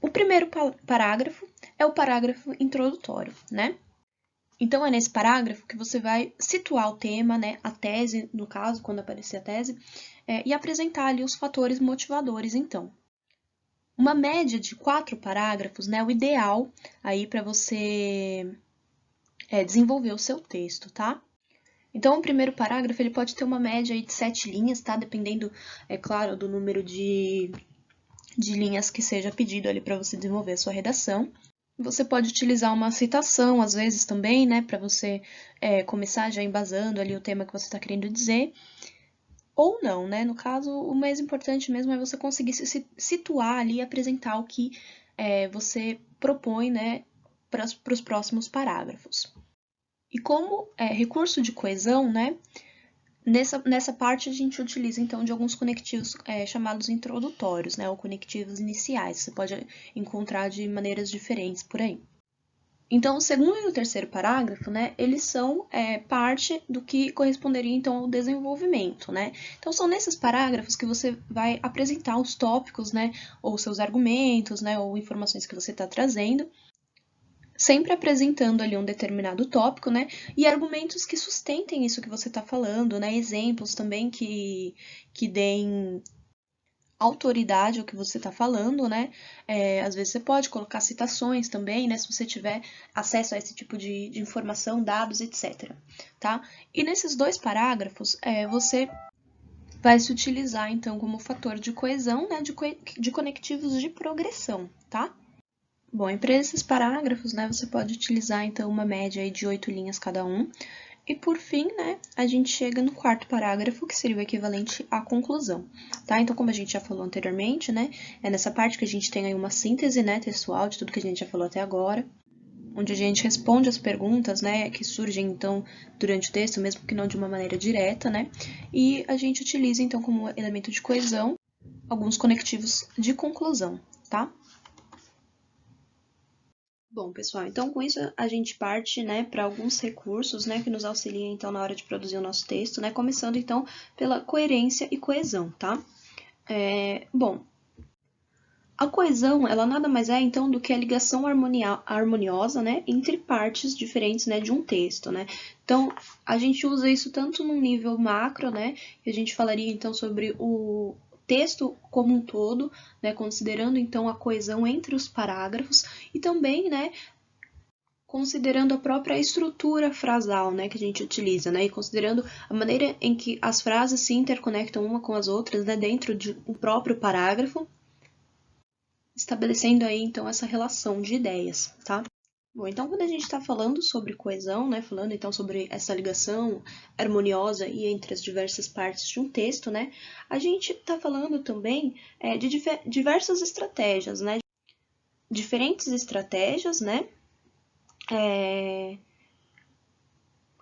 O primeiro parágrafo é o parágrafo introdutório, né? Então, é nesse parágrafo que você vai situar o tema, né, a tese, no caso, quando aparecer a tese, e apresentar ali os fatores motivadores, então. Uma média de 4 parágrafos, né, o ideal aí para você desenvolver o seu texto, tá? Então, o primeiro parágrafo ele pode ter uma média aí de 7 linhas, tá? Dependendo, é claro, do número de linhas que seja pedido ali para você desenvolver a sua redação. Você pode utilizar uma citação, às vezes, também, né? Para você começar já embasando ali o tema que você está querendo dizer. Ou não, né? No caso, o mais importante mesmo é você conseguir se situar ali e apresentar o que você propõe, né? Para os próximos parágrafos. E como recurso de coesão, né? Nessa parte a gente utiliza então de alguns conectivos chamados introdutórios, né? Ou conectivos iniciais. Você pode encontrar de maneiras diferentes por aí. Então, o segundo e o terceiro parágrafo, né, eles são parte do que corresponderia, então, ao desenvolvimento, né? Então, são nesses parágrafos que você vai apresentar os tópicos, né, ou seus argumentos, né, ou informações que você está trazendo, sempre apresentando ali um determinado tópico, né, e argumentos que sustentem isso que você está falando, né, exemplos também que deem autoridade ao que você está falando, né? Às vezes você pode colocar citações também, né? Se você tiver acesso a esse tipo de informação, dados, etc. Tá? E nesses dois parágrafos, você vai se utilizar, então, como fator de coesão, né? De conectivos de progressão, tá? Bom, e para esses parágrafos, né? Você pode utilizar, então, uma média aí de 8 linhas cada um. E por fim, né, a gente chega no quarto parágrafo, que seria o equivalente à conclusão, tá? Então, como a gente já falou anteriormente, né, é nessa parte que a gente tem aí uma síntese, né, textual de tudo que a gente já falou até agora, onde a gente responde as perguntas, né, que surgem, então, durante o texto, mesmo que não de uma maneira direta, né, e a gente utiliza, então, como elemento de coesão, alguns conectivos de conclusão, tá? Bom, pessoal, então com isso a gente parte, né, para alguns recursos, né, que nos auxiliam, então, na hora de produzir o nosso texto, né, começando, então, pela coerência e coesão, tá? Bom, a coesão, ela nada mais é, então, do que a ligação harmoniosa, né, entre partes diferentes, né, de um texto, né? Então, a gente usa isso tanto no nível macro, né, que a gente falaria, então, sobre o texto como um todo, né, considerando, então, a coesão entre os parágrafos, e também, né, considerando a própria estrutura frasal, né, que a gente utiliza, né, e considerando a maneira em que as frases se interconectam uma com as outras, né, dentro de um próprio parágrafo, estabelecendo aí, então, essa relação de ideias, tá? Bom, então, quando a gente está falando sobre coesão, né, falando, então, sobre essa ligação harmoniosa e entre as diversas partes de um texto, né, a gente está falando também de diversas estratégias, né, diferentes estratégias, né,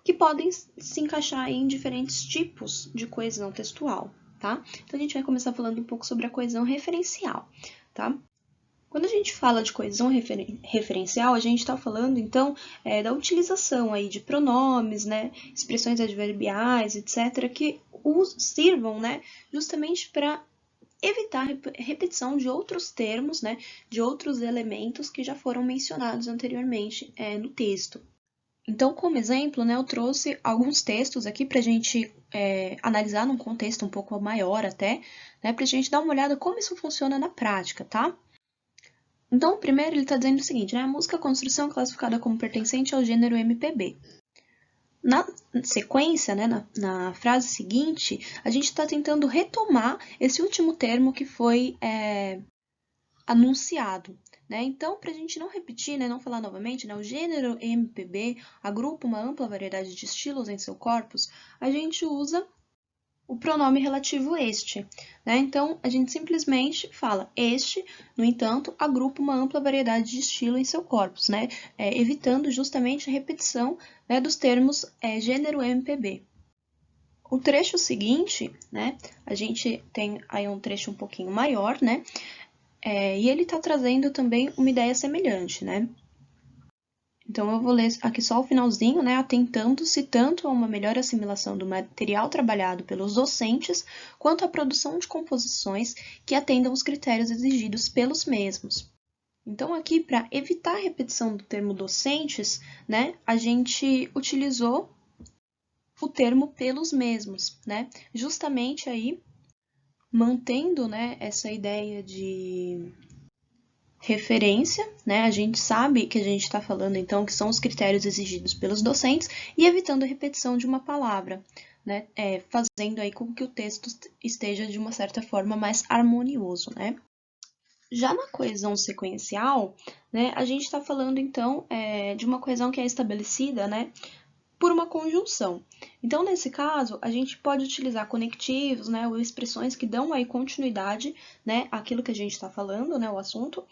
que podem se encaixar em diferentes tipos de coesão textual, tá? Então, a gente vai começar falando um pouco sobre a coesão referencial, tá? Quando a gente fala de coesão referencial, a gente está falando, então, da utilização aí de pronomes, né, expressões adverbiais, etc., que sirvam, né, justamente para evitar repetição de outros termos, né, de outros elementos que já foram mencionados anteriormente no texto. Então, como exemplo, né, eu trouxe alguns textos aqui para a gente analisar num contexto um pouco maior até, né, para a gente dar uma olhada como isso funciona na prática, tá? Então, o primeiro ele está dizendo o seguinte, né, a música construção é classificada como pertencente ao gênero MPB. Na sequência, né, na frase seguinte, a gente está tentando retomar esse último termo que foi anunciado. Né? Então, para a gente não repetir, né, não falar novamente, né, o gênero MPB agrupa uma ampla variedade de estilos em seu corpus, a gente usa o pronome relativo este. Né? Então, a gente simplesmente fala este, no entanto, agrupa uma ampla variedade de estilo em seu corpus, né? Evitando justamente a repetição, né, dos termos gênero MPB. O trecho seguinte, né, a gente tem aí um trecho um pouquinho maior, né? E ele está trazendo também uma ideia semelhante, né? Então, eu vou ler aqui só o finalzinho, né? Atentando-se tanto a uma melhor assimilação do material trabalhado pelos docentes, quanto à produção de composições que atendam os critérios exigidos pelos mesmos. Então, aqui, para evitar a repetição do termo docentes, né? A gente utilizou o termo pelos mesmos, né? Justamente aí, mantendo, né, essa ideia de referência, né? A gente sabe que a gente está falando, então, que são os critérios exigidos pelos docentes, e evitando a repetição de uma palavra, né? Fazendo aí com que o texto esteja, de uma certa forma, mais harmonioso, né? Já na coesão sequencial, né, a gente está falando, então, de uma coesão que é estabelecida, né, por uma conjunção. Então, nesse caso, a gente pode utilizar conectivos, né, ou expressões que dão aí continuidade, né, àquilo que a gente está falando, né, o assunto,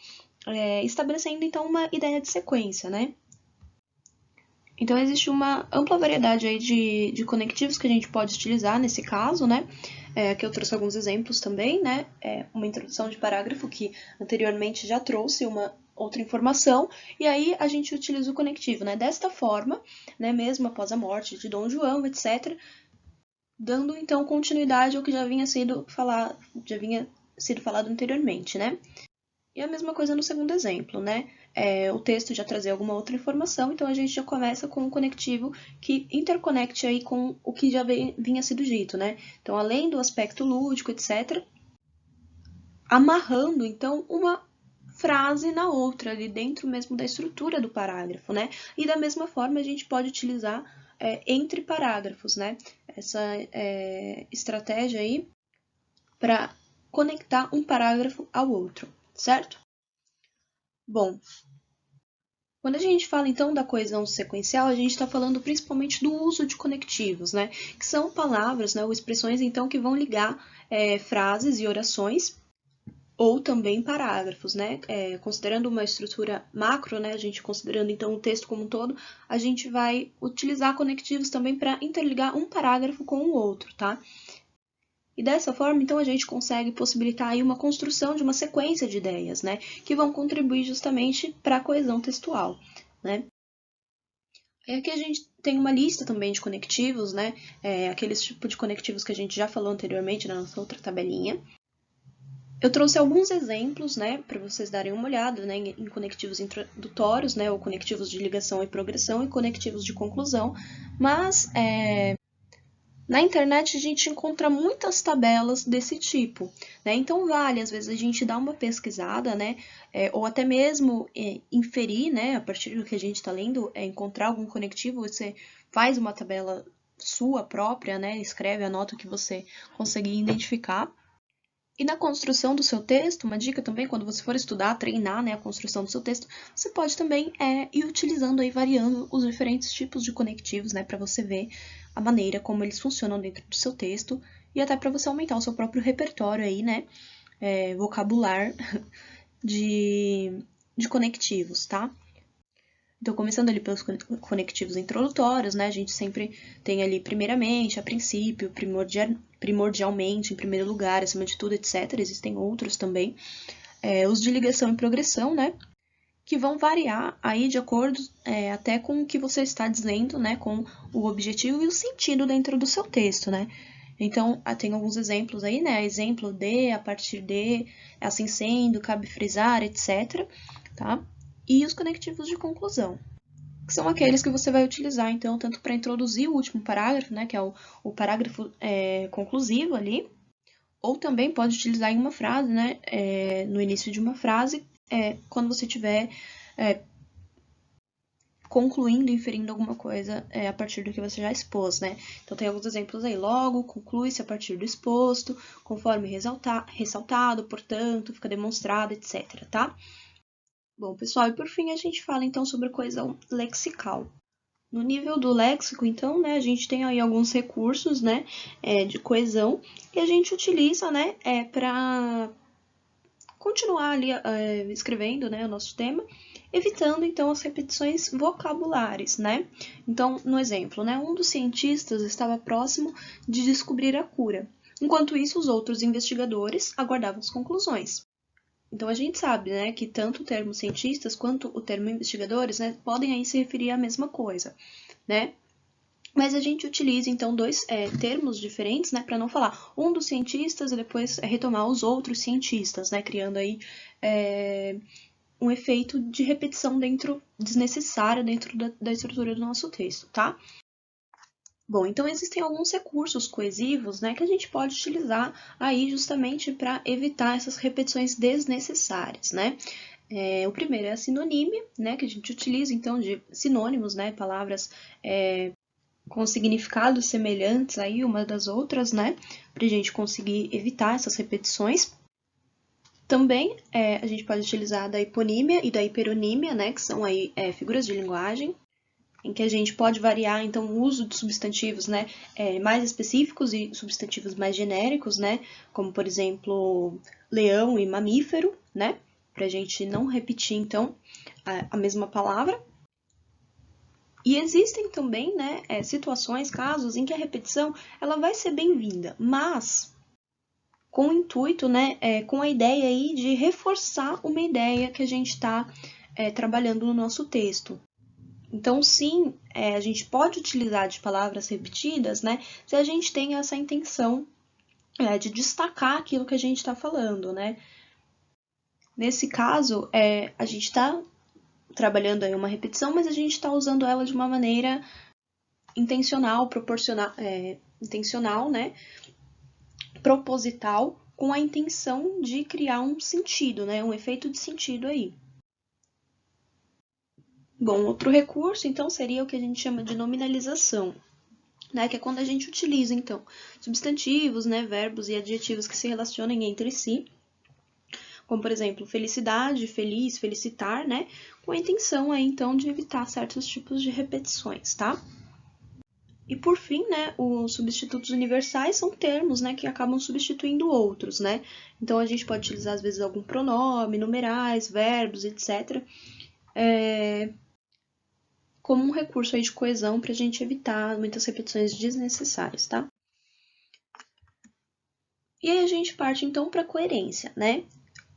estabelecendo, então, uma ideia de sequência, né. Então, existe uma ampla variedade aí de conectivos que a gente pode utilizar nesse caso, né? Aqui eu trouxe alguns exemplos também, né? Uma introdução de parágrafo que anteriormente já trouxe uma outra informação, e aí a gente utiliza o conectivo, né? Desta forma, né? Mesmo após a morte de Dom João, etc., dando então continuidade ao que já vinha sido falado anteriormente, né? E a mesma coisa no segundo exemplo, né? O texto já trazia alguma outra informação, então a gente já começa com um conectivo que interconecte aí com o que já vinha sido dito, né? Então, além do aspecto lúdico, etc., amarrando, então, uma frase na outra, ali dentro mesmo da estrutura do parágrafo, né? E da mesma forma a gente pode utilizar entre parágrafos, né? Essa estratégia aí para conectar um parágrafo ao outro, certo? Bom, quando a gente fala então da coesão sequencial, a gente está falando principalmente do uso de conectivos, né? Que são palavras, né, ou expressões então que vão ligar frases e orações ou também parágrafos, né? Considerando uma estrutura macro, né? A gente considerando então o texto como um todo, a gente vai utilizar conectivos também para interligar um parágrafo com o outro, tá? E dessa forma, então, a gente consegue possibilitar aí uma construção de uma sequência de ideias, né, que vão contribuir justamente para a coesão textual, né. E aqui a gente tem uma lista também de conectivos, né, aqueles tipos de conectivos que a gente já falou anteriormente na nossa outra tabelinha. Eu trouxe alguns exemplos, né, para vocês darem uma olhada, né, em conectivos introdutórios, né, ou conectivos de ligação e progressão e conectivos de conclusão, mas na internet a gente encontra muitas tabelas desse tipo, né? Então vale, às vezes, a gente dar uma pesquisada, né? Ou até mesmo inferir, né? A partir do que a gente está lendo, encontrar algum conectivo, você faz uma tabela sua própria, né? Escreve, anota o que você conseguir identificar. E na construção do seu texto, uma dica também, quando você for estudar, treinar, né, a construção do seu texto, você pode também ir utilizando aí, variando os diferentes tipos de conectivos, né, para você ver a maneira como eles funcionam dentro do seu texto e até para você aumentar o seu próprio repertório aí, né, vocabular de conectivos, tá? Então, começando ali pelos conectivos introdutórios, né, a gente sempre tem ali primeiramente, a princípio, primordialmente, em primeiro lugar, acima de tudo, etc. Existem outros também. Os de ligação e progressão, né, que vão variar aí de acordo até com o que você está dizendo, né, com o objetivo e o sentido dentro do seu texto, né. Então, tem alguns exemplos aí, né, exemplo de, a partir de, assim sendo, cabe frisar, etc, tá? E os conectivos de conclusão, que são aqueles que você vai utilizar, então, tanto para introduzir o último parágrafo, né, que é o parágrafo conclusivo ali, ou também pode utilizar em uma frase, né, no início de uma frase, quando você estiver concluindo, inferindo alguma coisa a partir do que você já expôs, né? Então, tem alguns exemplos aí. Logo, conclui-se a partir do exposto, conforme ressaltado, portanto, fica demonstrado, etc, tá? Bom, pessoal, e por fim a gente fala então sobre a coesão lexical. No nível do léxico, então, né, a gente tem aí alguns recursos, né, de coesão que a gente utiliza, né, para continuar ali escrevendo, né, o nosso tema, evitando então as repetições vocabulares, né? Então, no exemplo, né, um dos cientistas estava próximo de descobrir a cura. Enquanto isso, os outros investigadores aguardavam as conclusões. Então, a gente sabe, né, que tanto o termo cientistas quanto o termo investigadores, né, podem aí se referir à mesma coisa, né? Mas a gente utiliza, então, dois termos diferentes, né, para não falar um dos cientistas e depois retomar os outros cientistas, né, criando aí um efeito de repetição desnecessária dentro da estrutura do nosso texto, tá? Bom, então existem alguns recursos coesivos, né, que a gente pode utilizar aí justamente para evitar essas repetições desnecessárias, né? O primeiro é a sinonímia, né, que a gente utiliza, então, de sinônimos, né, palavras com significados semelhantes aí uma das outras, né, para a gente conseguir evitar essas repetições. Também a gente pode utilizar da hiponímia e da hiperonímia, né, que são aí figuras de linguagem, em que a gente pode variar, então, o uso de substantivos, né, mais específicos e substantivos mais genéricos, né, como, por exemplo, leão e mamífero, né, para a gente não repetir, então, a mesma palavra. E existem também, né, situações, casos em que a repetição ela vai ser bem-vinda, mas com o intuito, né, com a ideia aí de reforçar uma ideia que a gente está trabalhando no nosso texto. Então, sim, a gente pode utilizar de palavras repetidas, né, se a gente tem essa intenção de destacar aquilo que a gente está falando, né. Nesse caso, a gente está trabalhando aí uma repetição, mas a gente está usando ela de uma maneira intencional, intencional, né, proposital, com a intenção de criar um sentido, né, um efeito de sentido aí. Bom, outro recurso, então, seria o que a gente chama de nominalização, né, que é quando a gente utiliza, então, substantivos, né, verbos e adjetivos que se relacionem entre si, como, por exemplo, felicidade, feliz, felicitar, né, com a intenção aí, então, de evitar certos tipos de repetições, tá? E por fim, né, os substitutos universais são termos, né, que acabam substituindo outros, né? Então a gente pode utilizar às vezes algum pronome, numerais, verbos, etc. Como um recurso aí de coesão para a gente evitar muitas repetições desnecessárias, tá? E aí a gente parte então para a coerência, né?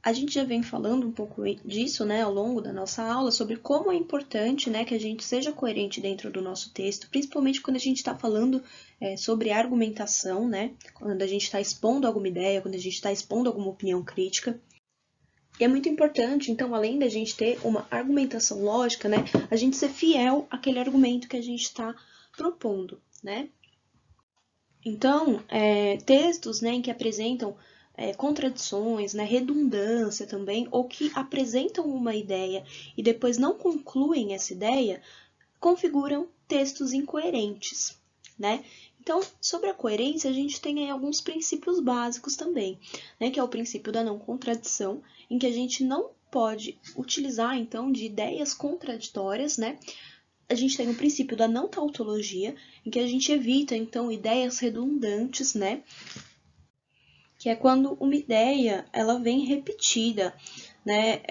A gente já vem falando um pouco disso, né, ao longo da nossa aula, sobre como é importante, né, que a gente seja coerente dentro do nosso texto, principalmente quando a gente está falando sobre argumentação, né, quando a gente está expondo alguma ideia, quando a gente está expondo alguma opinião crítica. E é muito importante, então, além da gente ter uma argumentação lógica, né, a gente ser fiel àquele argumento que a gente está propondo, né. Então, textos, né, em que apresentam contradições, né, redundância também, ou que apresentam uma ideia e depois não concluem essa ideia, configuram textos incoerentes, né? Então, sobre a coerência, a gente tem aí alguns princípios básicos também, né, que é o princípio da não contradição, em que a gente não pode utilizar, então, de ideias contraditórias, né? A gente tem o princípio da não tautologia, em que a gente evita, então, ideias redundantes, né? Que é quando uma ideia ela vem repetida, né,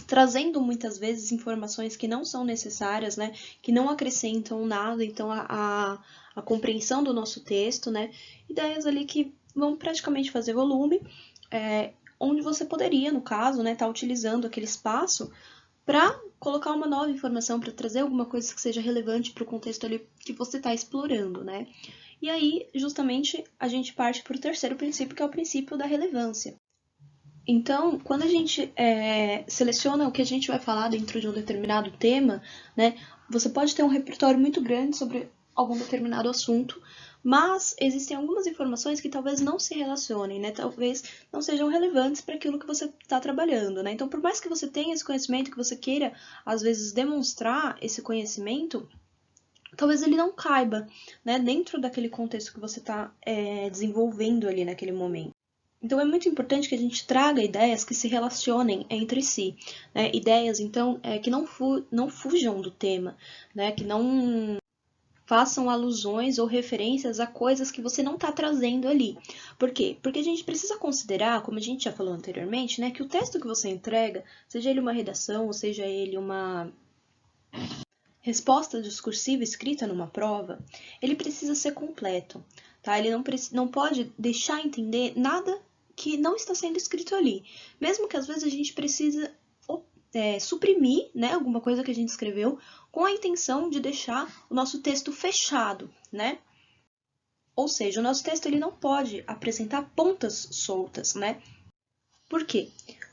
trazendo muitas vezes informações que não são necessárias, né, que não acrescentam nada, então a compreensão do nosso texto, né, ideias ali que vão praticamente fazer volume, onde você poderia, no caso, né, estar utilizando aquele espaço para colocar uma nova informação, para trazer alguma coisa que seja relevante para o contexto ali que você está explorando, né? E aí, justamente, a gente parte para o terceiro princípio, que é o princípio da relevância. Então, quando a gente seleciona o que a gente vai falar dentro de um determinado tema, né, você pode ter um repertório muito grande sobre algum determinado assunto, mas existem algumas informações que talvez não se relacionem, né, talvez não sejam relevantes para aquilo que você está trabalhando, né. Então, por mais que você tenha esse conhecimento, que você queira, às vezes, demonstrar esse conhecimento, talvez ele não caiba, né, dentro daquele contexto que você está desenvolvendo ali naquele momento. Então, é muito importante que a gente traga ideias que se relacionem entre si, né? Ideias, então, que não fujam do tema, né? Que não façam alusões ou referências a coisas que você não está trazendo ali. Por quê? Porque a gente precisa considerar, como a gente já falou anteriormente, né? Que o texto que você entrega, seja ele uma redação, ou seja ele uma resposta discursiva escrita numa prova, ele precisa ser completo, tá? Ele não pode deixar entender nada que não está sendo escrito ali. Mesmo que às vezes a gente precisa suprimir, né, alguma coisa que a gente escreveu com a intenção de deixar o nosso texto fechado, né? Ou seja, o nosso texto ele não pode apresentar pontas soltas, né? Por quê?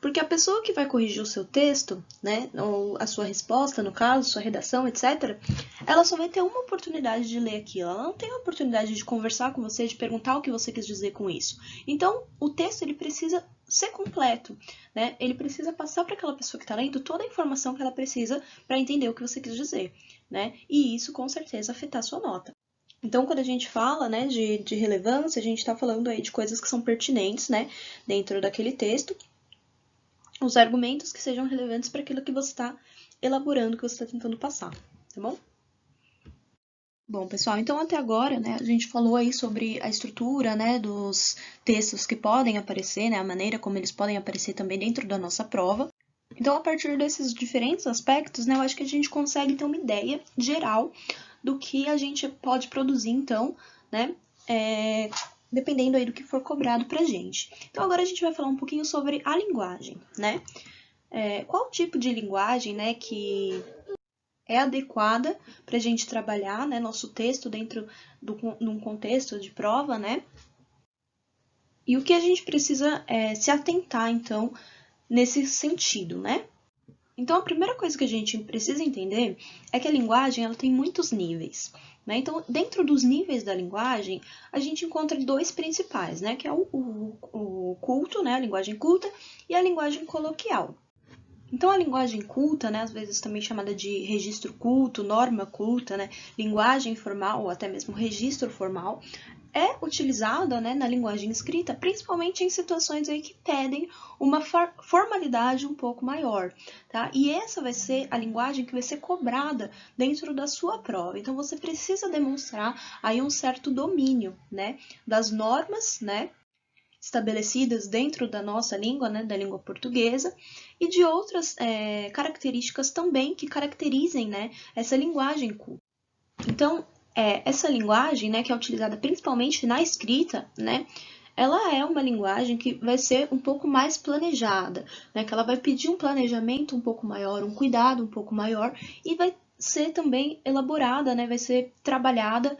Porque a pessoa que vai corrigir o seu texto, né, ou a sua resposta, no caso, sua redação, etc., ela só vai ter uma oportunidade de ler aquilo. Ela não tem a oportunidade de conversar com você, de perguntar o que você quis dizer com isso. Então, o texto ele precisa ser completo, né? Ele precisa passar para aquela pessoa que está lendo toda a informação que ela precisa para entender o que você quis dizer, né? E isso, com certeza, afetar a sua nota. Então, quando a gente fala, né, de relevância, a gente está falando aí de coisas que são pertinentes, né, dentro daquele texto, os argumentos que sejam relevantes para aquilo que você está elaborando, que você está tentando passar, tá bom? Bom, pessoal, então até agora, né, a gente falou aí sobre a estrutura, né, dos textos que podem aparecer, né, a maneira como eles podem aparecer também dentro da nossa prova. Então, a partir desses diferentes aspectos, né, eu acho que a gente consegue ter uma ideia geral do que a gente pode produzir, então, né, dependendo aí do que for cobrado pra gente. Então, agora a gente vai falar um pouquinho sobre a linguagem, né? Qual tipo de linguagem, né, que é adequada para a gente trabalhar, né, nosso texto dentro num contexto de prova, né? E o que a gente precisa se atentar, então, nesse sentido, né? Então, a primeira coisa que a gente precisa entender é que a linguagem ela tem muitos níveis, né? Então, dentro dos níveis da linguagem, a gente encontra dois principais, né? Que é o culto, né? A linguagem culta e a linguagem coloquial. Então, a linguagem culta, né, às vezes também chamada de registro culto, norma culta, né, linguagem formal ou até mesmo registro formal, é utilizada, né, na linguagem escrita, principalmente em situações aí que pedem uma formalidade um pouco maior, tá? E essa vai ser a linguagem que vai ser cobrada dentro da sua prova. Então, você precisa demonstrar aí um certo domínio, né, das normas, né, estabelecidas dentro da nossa língua, né, da língua portuguesa, e de outras características também que caracterizem, né, essa linguagem culta. Então, essa linguagem, né, que é utilizada principalmente na escrita, né, ela é uma linguagem que vai ser um pouco mais planejada, né, que ela vai pedir um planejamento um pouco maior, um cuidado um pouco maior, e vai ser também elaborada, né, vai ser trabalhada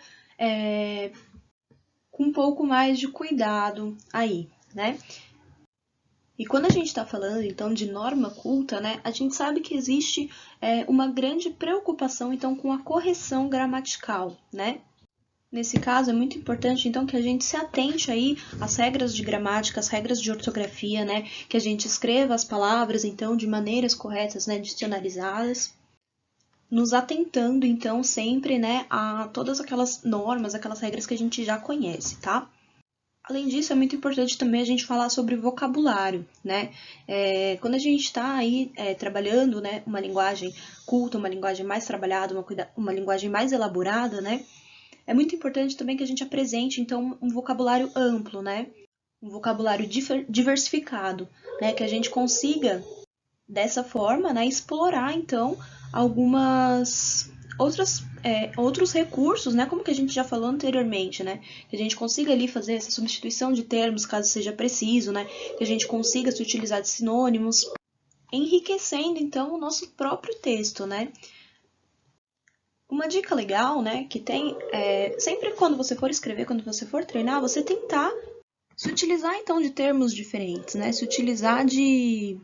com um pouco mais de cuidado aí, né? E quando a gente está falando, então, de norma culta, né, a gente sabe que existe uma grande preocupação, então, com a correção gramatical, né? Nesse caso, é muito importante, então, que a gente se atente aí às regras de gramática, às regras de ortografia, né? Que a gente escreva as palavras, então, de maneiras corretas, né? Dicionarizadas, nos atentando, então, sempre, né, a todas aquelas normas, aquelas regras que a gente já conhece, tá? Além disso, é muito importante também a gente falar sobre vocabulário, né? Quando a gente está aí trabalhando, né, uma linguagem culta, uma linguagem mais trabalhada, uma linguagem mais elaborada, né? É muito importante também que a gente apresente, então, um vocabulário amplo, né? Um vocabulário diversificado, né? Que a gente consiga, dessa forma, né, explorar, então, algumas outros recursos, né, como que a gente já falou anteriormente, né, que a gente consiga ali fazer essa substituição de termos, caso seja preciso, né, que a gente consiga se utilizar de sinônimos, enriquecendo, então, o nosso próprio texto, né. Uma dica legal, né, que tem, sempre quando você for escrever, quando você for treinar, você tentar se utilizar, então, de termos diferentes, né, se utilizar de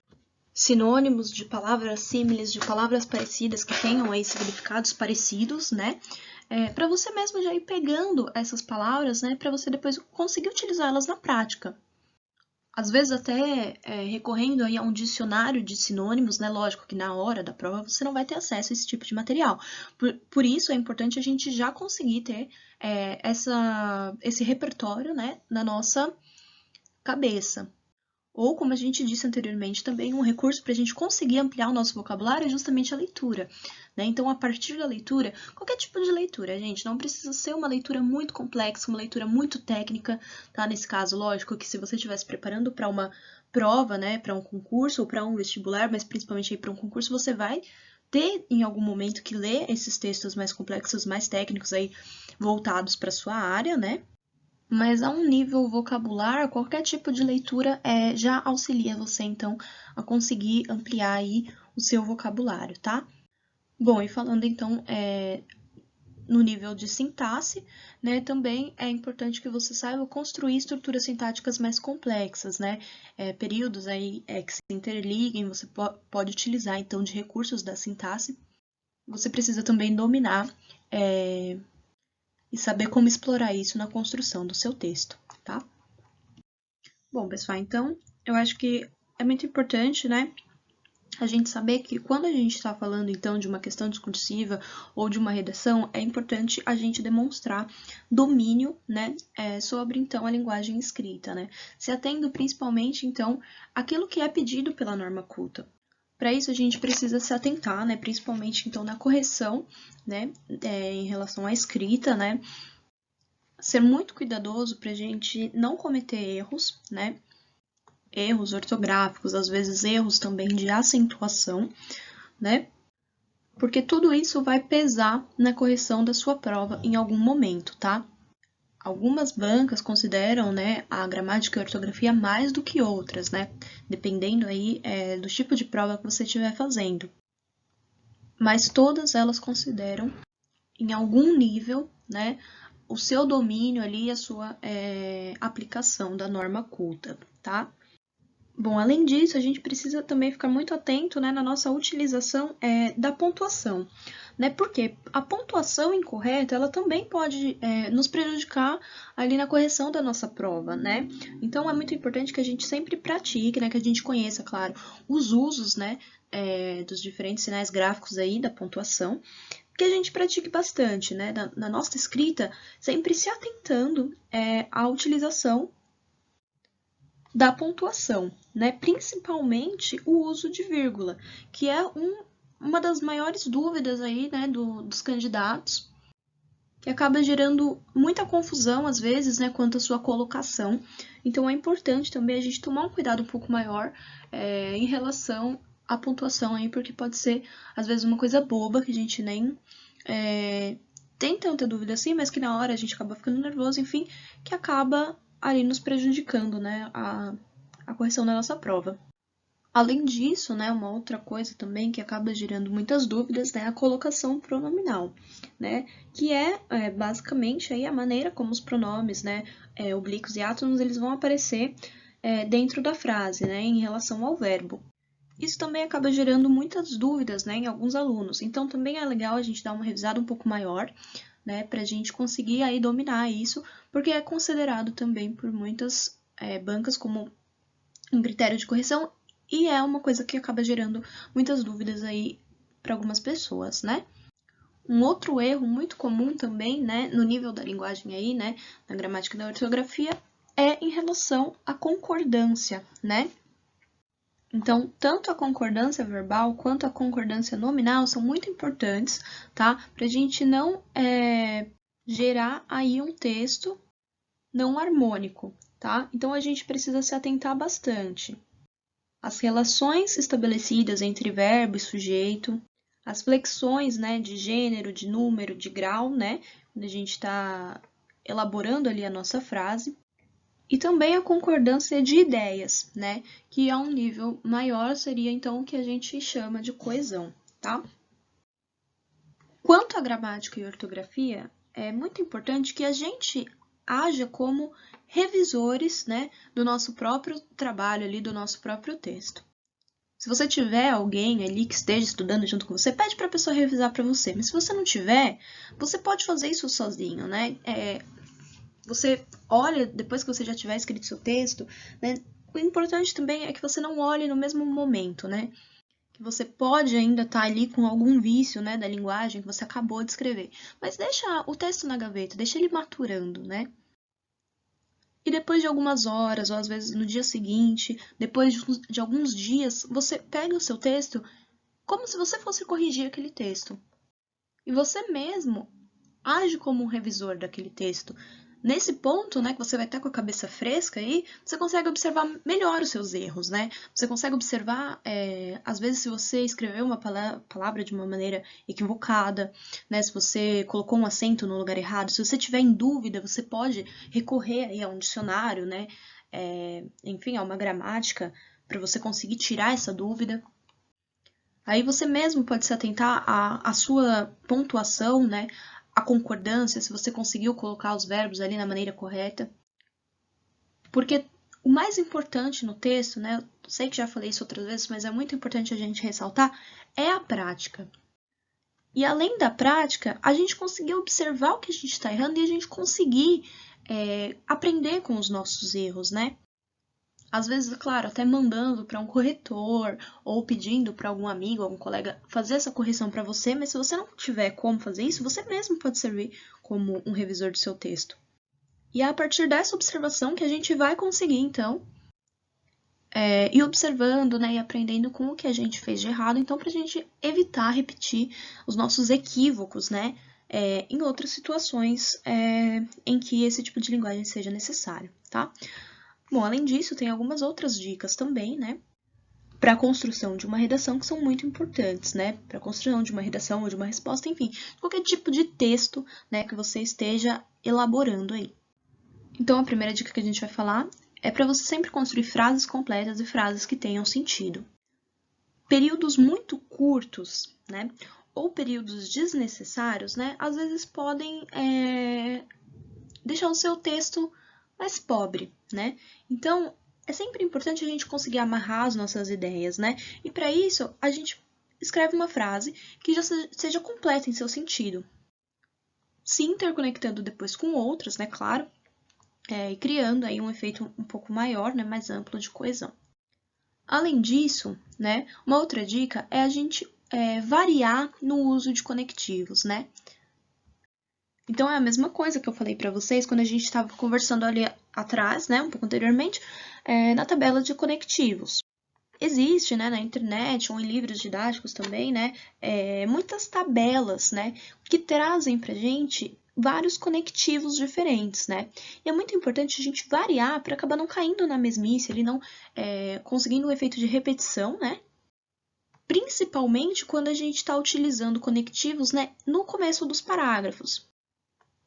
sinônimos, de palavras símiles, de palavras parecidas que tenham aí significados parecidos, né? Para você mesmo já ir pegando essas palavras, né? Para você depois conseguir utilizá-las na prática. Às vezes até recorrendo aí a um dicionário de sinônimos, né? Lógico que na hora da prova você não vai ter acesso a esse tipo de material. Por isso é importante a gente já conseguir ter esse repertório, né? Na nossa cabeça. Ou, como a gente disse anteriormente, também um recurso para a gente conseguir ampliar o nosso vocabulário é justamente a leitura, né? Então, a partir da leitura, qualquer tipo de leitura, gente, não precisa ser uma leitura muito complexa, uma leitura muito técnica, tá? Nesse caso, lógico que se você estiver se preparando para uma prova, né, para um concurso ou para um vestibular, mas principalmente para um concurso, você vai ter em algum momento que ler esses textos mais complexos, mais técnicos aí voltados para sua área, né? Mas a um nível vocabular, qualquer tipo de leitura já auxilia você, então, a conseguir ampliar aí o seu vocabulário, tá? Bom, e falando, então, no nível de sintaxe, né, também é importante que você saiba construir estruturas sintáticas mais complexas, né, períodos aí que se interliguem, você pode utilizar, então, de recursos da sintaxe. Você precisa também dominar e saber como explorar isso na construção do seu texto, tá? Bom, pessoal, então, eu acho que é muito importante, né, a gente saber que quando a gente está falando, então, de uma questão discursiva ou de uma redação, é importante a gente demonstrar domínio, né, sobre, então, a linguagem escrita, né, se atendo principalmente, então, àquilo que é pedido pela norma culta. Para isso, a gente precisa se atentar, né, principalmente, então, na correção, né, em relação à escrita, né, ser muito cuidadoso para a gente não cometer erros, né, erros ortográficos, às vezes erros também de acentuação, né? Porque tudo isso vai pesar na correção da sua prova em algum momento, tá? Algumas bancas consideram, né, a gramática e a ortografia mais do que outras, né? Dependendo aí do tipo de prova que você estiver fazendo. Mas todas elas consideram, em algum nível, né, o seu domínio ali e a sua aplicação da norma culta, tá? Bom, além disso, a gente precisa também ficar muito atento, né, na nossa utilização da pontuação, né? Porque a pontuação incorreta, ela também pode nos prejudicar ali na correção da nossa prova, né? Então, é muito importante que a gente sempre pratique, né, que a gente conheça, claro, os usos, né, dos diferentes sinais gráficos aí da pontuação, que a gente pratique bastante, né, na nossa escrita, sempre se atentando à utilização da pontuação, né? Principalmente o uso de vírgula, que é uma das maiores dúvidas aí, né, dos candidatos, que acaba gerando muita confusão às vezes, né, quanto à sua colocação. Então é importante também a gente tomar um cuidado um pouco maior em relação à pontuação aí, porque pode ser às vezes uma coisa boba que a gente nem tem tanta dúvida assim, mas que na hora a gente acaba ficando nervoso, enfim, que acaba ali nos prejudicando, né, a correção da nossa prova. Além disso, né, uma outra coisa também que acaba gerando muitas dúvidas é a colocação pronominal, né, que é basicamente aí a maneira como os pronomes, né, oblíquos e átomos, eles vão aparecer dentro da frase, né, em relação ao verbo. Isso também acaba gerando muitas dúvidas, né, em alguns alunos. Então, também é legal a gente dar uma revisada um pouco maior, né, para a gente conseguir aí dominar isso, porque é considerado também por muitas bancas como um critério de correção e é uma coisa que acaba gerando muitas dúvidas aí para algumas pessoas, né? Um outro erro muito comum também, né, no nível da linguagem aí, né, na gramática e na ortografia, é em relação à concordância, né? Então, tanto a concordância verbal quanto a concordância nominal são muito importantes, tá? Para a gente não gerar aí um texto não harmônico, tá? Então, a gente precisa se atentar bastante. As relações estabelecidas entre verbo e sujeito, as flexões, né, de gênero, de número, de grau, né, quando a gente está elaborando ali a nossa frase, e também a concordância de ideias, né? Que a um nível maior seria então o que a gente chama de coesão, tá? Quanto à gramática e ortografia, é muito importante que a gente haja como revisores, né, do nosso próprio trabalho ali, do nosso próprio texto. Se você tiver alguém ali que esteja estudando junto com você, pede para a pessoa revisar para você. Mas se você não tiver, você pode fazer isso sozinho, né? Você olha, depois que você já tiver escrito seu texto, né? O importante também é que você não olhe no mesmo momento, né? Que você pode ainda estar ali com algum vício, né, da linguagem que você acabou de escrever. Mas deixa o texto na gaveta, deixa ele maturando, né? E depois de algumas horas, ou às vezes no dia seguinte, depois de alguns dias, você pega o seu texto como se você fosse corrigir aquele texto. E você mesmo age como um revisor daquele texto. Nesse ponto, né, que você vai estar com a cabeça fresca aí, você consegue observar melhor os seus erros, né? Você consegue observar, às vezes, se você escreveu uma palavra de uma maneira equivocada, né? Se você colocou um acento no lugar errado, se você tiver em dúvida, você pode recorrer aí a um dicionário, né? Enfim, a uma gramática, para você conseguir tirar essa dúvida. Aí você mesmo pode se atentar à sua pontuação, né? a concordância, se você conseguiu colocar os verbos ali na maneira correta. Porque o mais importante no texto, né, eu sei que já falei isso outras vezes, mas é muito importante a gente ressaltar, é a prática. E além da prática, a gente conseguir observar o que a gente está errando e a gente conseguir aprender com os nossos erros, né? Às vezes, claro, até mandando para um corretor ou pedindo para algum amigo, algum colega fazer essa correção para você, mas se você não tiver como fazer isso, você mesmo pode servir como um revisor do seu texto. E é a partir dessa observação que a gente vai conseguir, então, ir observando, né, e aprendendo com o que a gente fez de errado, então, para a gente evitar repetir os nossos equívocos, né, em outras situações em que esse tipo de linguagem seja necessário, tá? Bom, além disso, tem algumas outras dicas também, né, para a construção de uma redação que são muito importantes, né, para a construção de uma redação ou de uma resposta, enfim, qualquer tipo de texto, né, que você esteja elaborando aí. Então, a primeira dica que a gente vai falar é para você sempre construir frases completas e frases que tenham sentido. Períodos muito curtos, né, ou períodos desnecessários, né, às vezes podem deixar o seu texto mais pobre, né? Então, é sempre importante a gente conseguir amarrar as nossas ideias, né? E para isso, a gente escreve uma frase que já seja completa em seu sentido, se interconectando depois com outras, né, claro, e criando aí um efeito um pouco maior, né, mais amplo de coesão. Além disso, né, uma outra dica é a gente variar no uso de conectivos, né? Então, é a mesma coisa que eu falei para vocês quando a gente estava conversando ali atrás, né, um pouco anteriormente, na tabela de conectivos. Existe, né, na internet ou em livros didáticos também, né, muitas tabelas, né, que trazem para a gente vários conectivos diferentes, né? E é muito importante a gente variar para acabar não caindo na mesmice, ele não conseguindo um efeito de repetição, né? Principalmente quando a gente está utilizando conectivos, né, no começo dos parágrafos.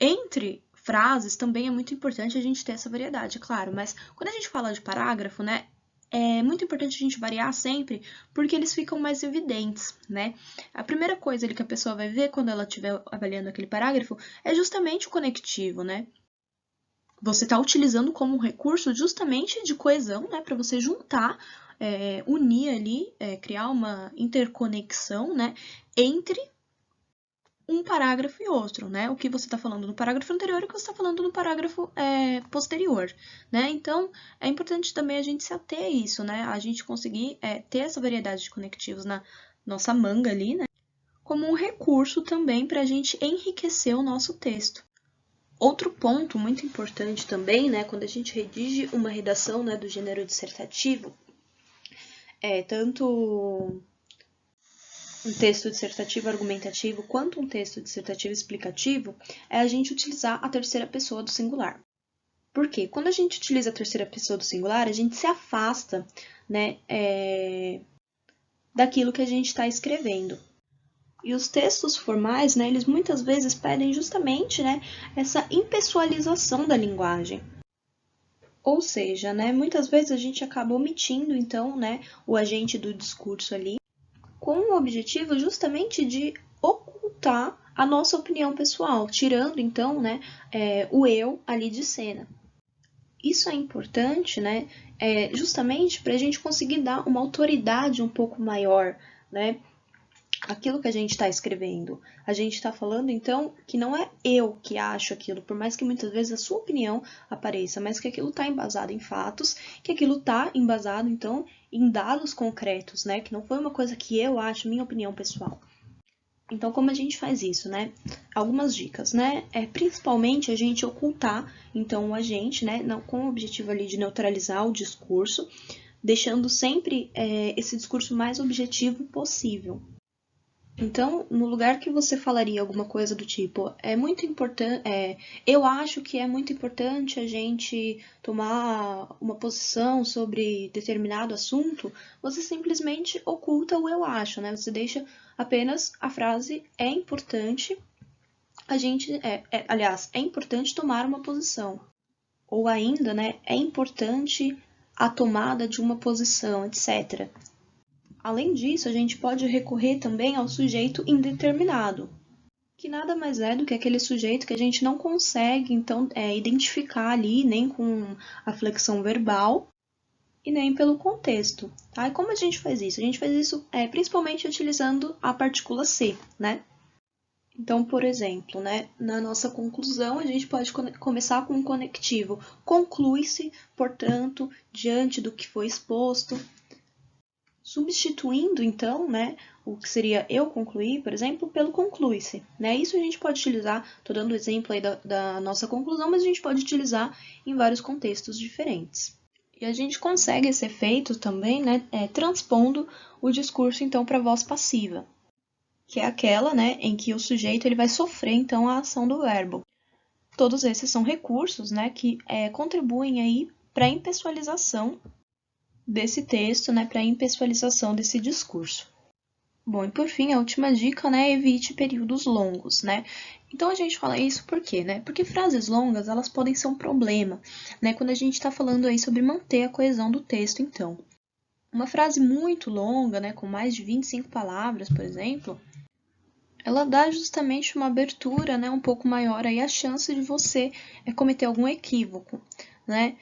Entre frases também é muito importante a gente ter essa variedade, claro, mas quando a gente fala de parágrafo, né, é muito importante a gente variar sempre, porque eles ficam mais evidentes, né? A primeira coisa ali que a pessoa vai ver quando ela estiver avaliando aquele parágrafo é justamente o conectivo, né? Você está utilizando como um recurso justamente de coesão, né, para você juntar, unir ali, criar uma interconexão, né, entre um parágrafo e outro, né? O que você está falando no parágrafo anterior e o que você está falando no parágrafo posterior, né? Então, é importante também a gente se ater a isso, né? A gente conseguir ter essa variedade de conectivos na nossa manga ali, né? Como um recurso também para a gente enriquecer o nosso texto. Outro ponto muito importante também, né? Quando a gente redige uma redação, né, do gênero dissertativo, tanto um texto dissertativo argumentativo quanto um texto dissertativo explicativo, é a gente utilizar a terceira pessoa do singular. Por quê? Quando a gente utiliza a terceira pessoa do singular, a gente se afasta, né, daquilo que a gente está escrevendo. E os textos formais, né, eles muitas vezes pedem justamente, né, essa impessoalização da linguagem. Ou seja, né, muitas vezes a gente acaba omitindo, então, né, o agente do discurso ali, com o objetivo justamente de ocultar a nossa opinião pessoal, tirando, então, né, o eu ali de cena. Isso é importante, né, justamente para a gente conseguir dar uma autoridade um pouco maior, né, aquilo que a gente está escrevendo. A gente está falando, então, que não é eu que acho aquilo, por mais que muitas vezes a sua opinião apareça, mas que aquilo está embasado em fatos, que aquilo está embasado, então, em dados concretos, né? Que não foi uma coisa que eu acho, minha opinião pessoal. Então, como a gente faz isso, né? Algumas dicas, né? Principalmente a gente ocultar, então, o agente, né? Não, com o objetivo ali de neutralizar o discurso, deixando sempre esse discurso mais objetivo possível. Então, no lugar que você falaria alguma coisa do tipo, é muito importante, eu acho que é muito importante a gente tomar uma posição sobre determinado assunto, você simplesmente oculta o eu acho, né? Você deixa apenas a frase é importante, aliás, é importante tomar uma posição. Ou ainda, né, é importante a tomada de uma posição, etc. Além disso, a gente pode recorrer também ao sujeito indeterminado, que nada mais é do que aquele sujeito que a gente não consegue, então, identificar ali, nem com a flexão verbal e nem pelo contexto, tá? E como a gente faz isso? A gente faz isso principalmente utilizando a partícula se, né? Então, por exemplo, né, na nossa conclusão, a gente pode começar com um conectivo. Conclui-se, portanto, diante do que foi exposto, substituindo, então, né, o que seria eu concluir, por exemplo, pelo conclui-se. Né? Isso a gente pode utilizar, estou dando exemplo aí da nossa conclusão, mas a gente pode utilizar em vários contextos diferentes. E a gente consegue esse efeito também, né, transpondo o discurso, então, para a voz passiva, que é aquela, né, em que o sujeito ele vai sofrer, então, a ação do verbo. Todos esses são recursos, né, que contribuem aí para a impessoalização desse texto, né, para a impessoalização desse discurso. Bom, e por fim, a última dica, né, evite períodos longos, né? Então, a gente fala isso por quê, né? Porque frases longas, elas podem ser um problema, né, quando a gente está falando aí sobre manter a coesão do texto, então. Uma frase muito longa, né, com mais de 25 palavras, por exemplo, ela dá justamente uma abertura, né, um pouco maior aí a chance de você cometer algum equívoco, né?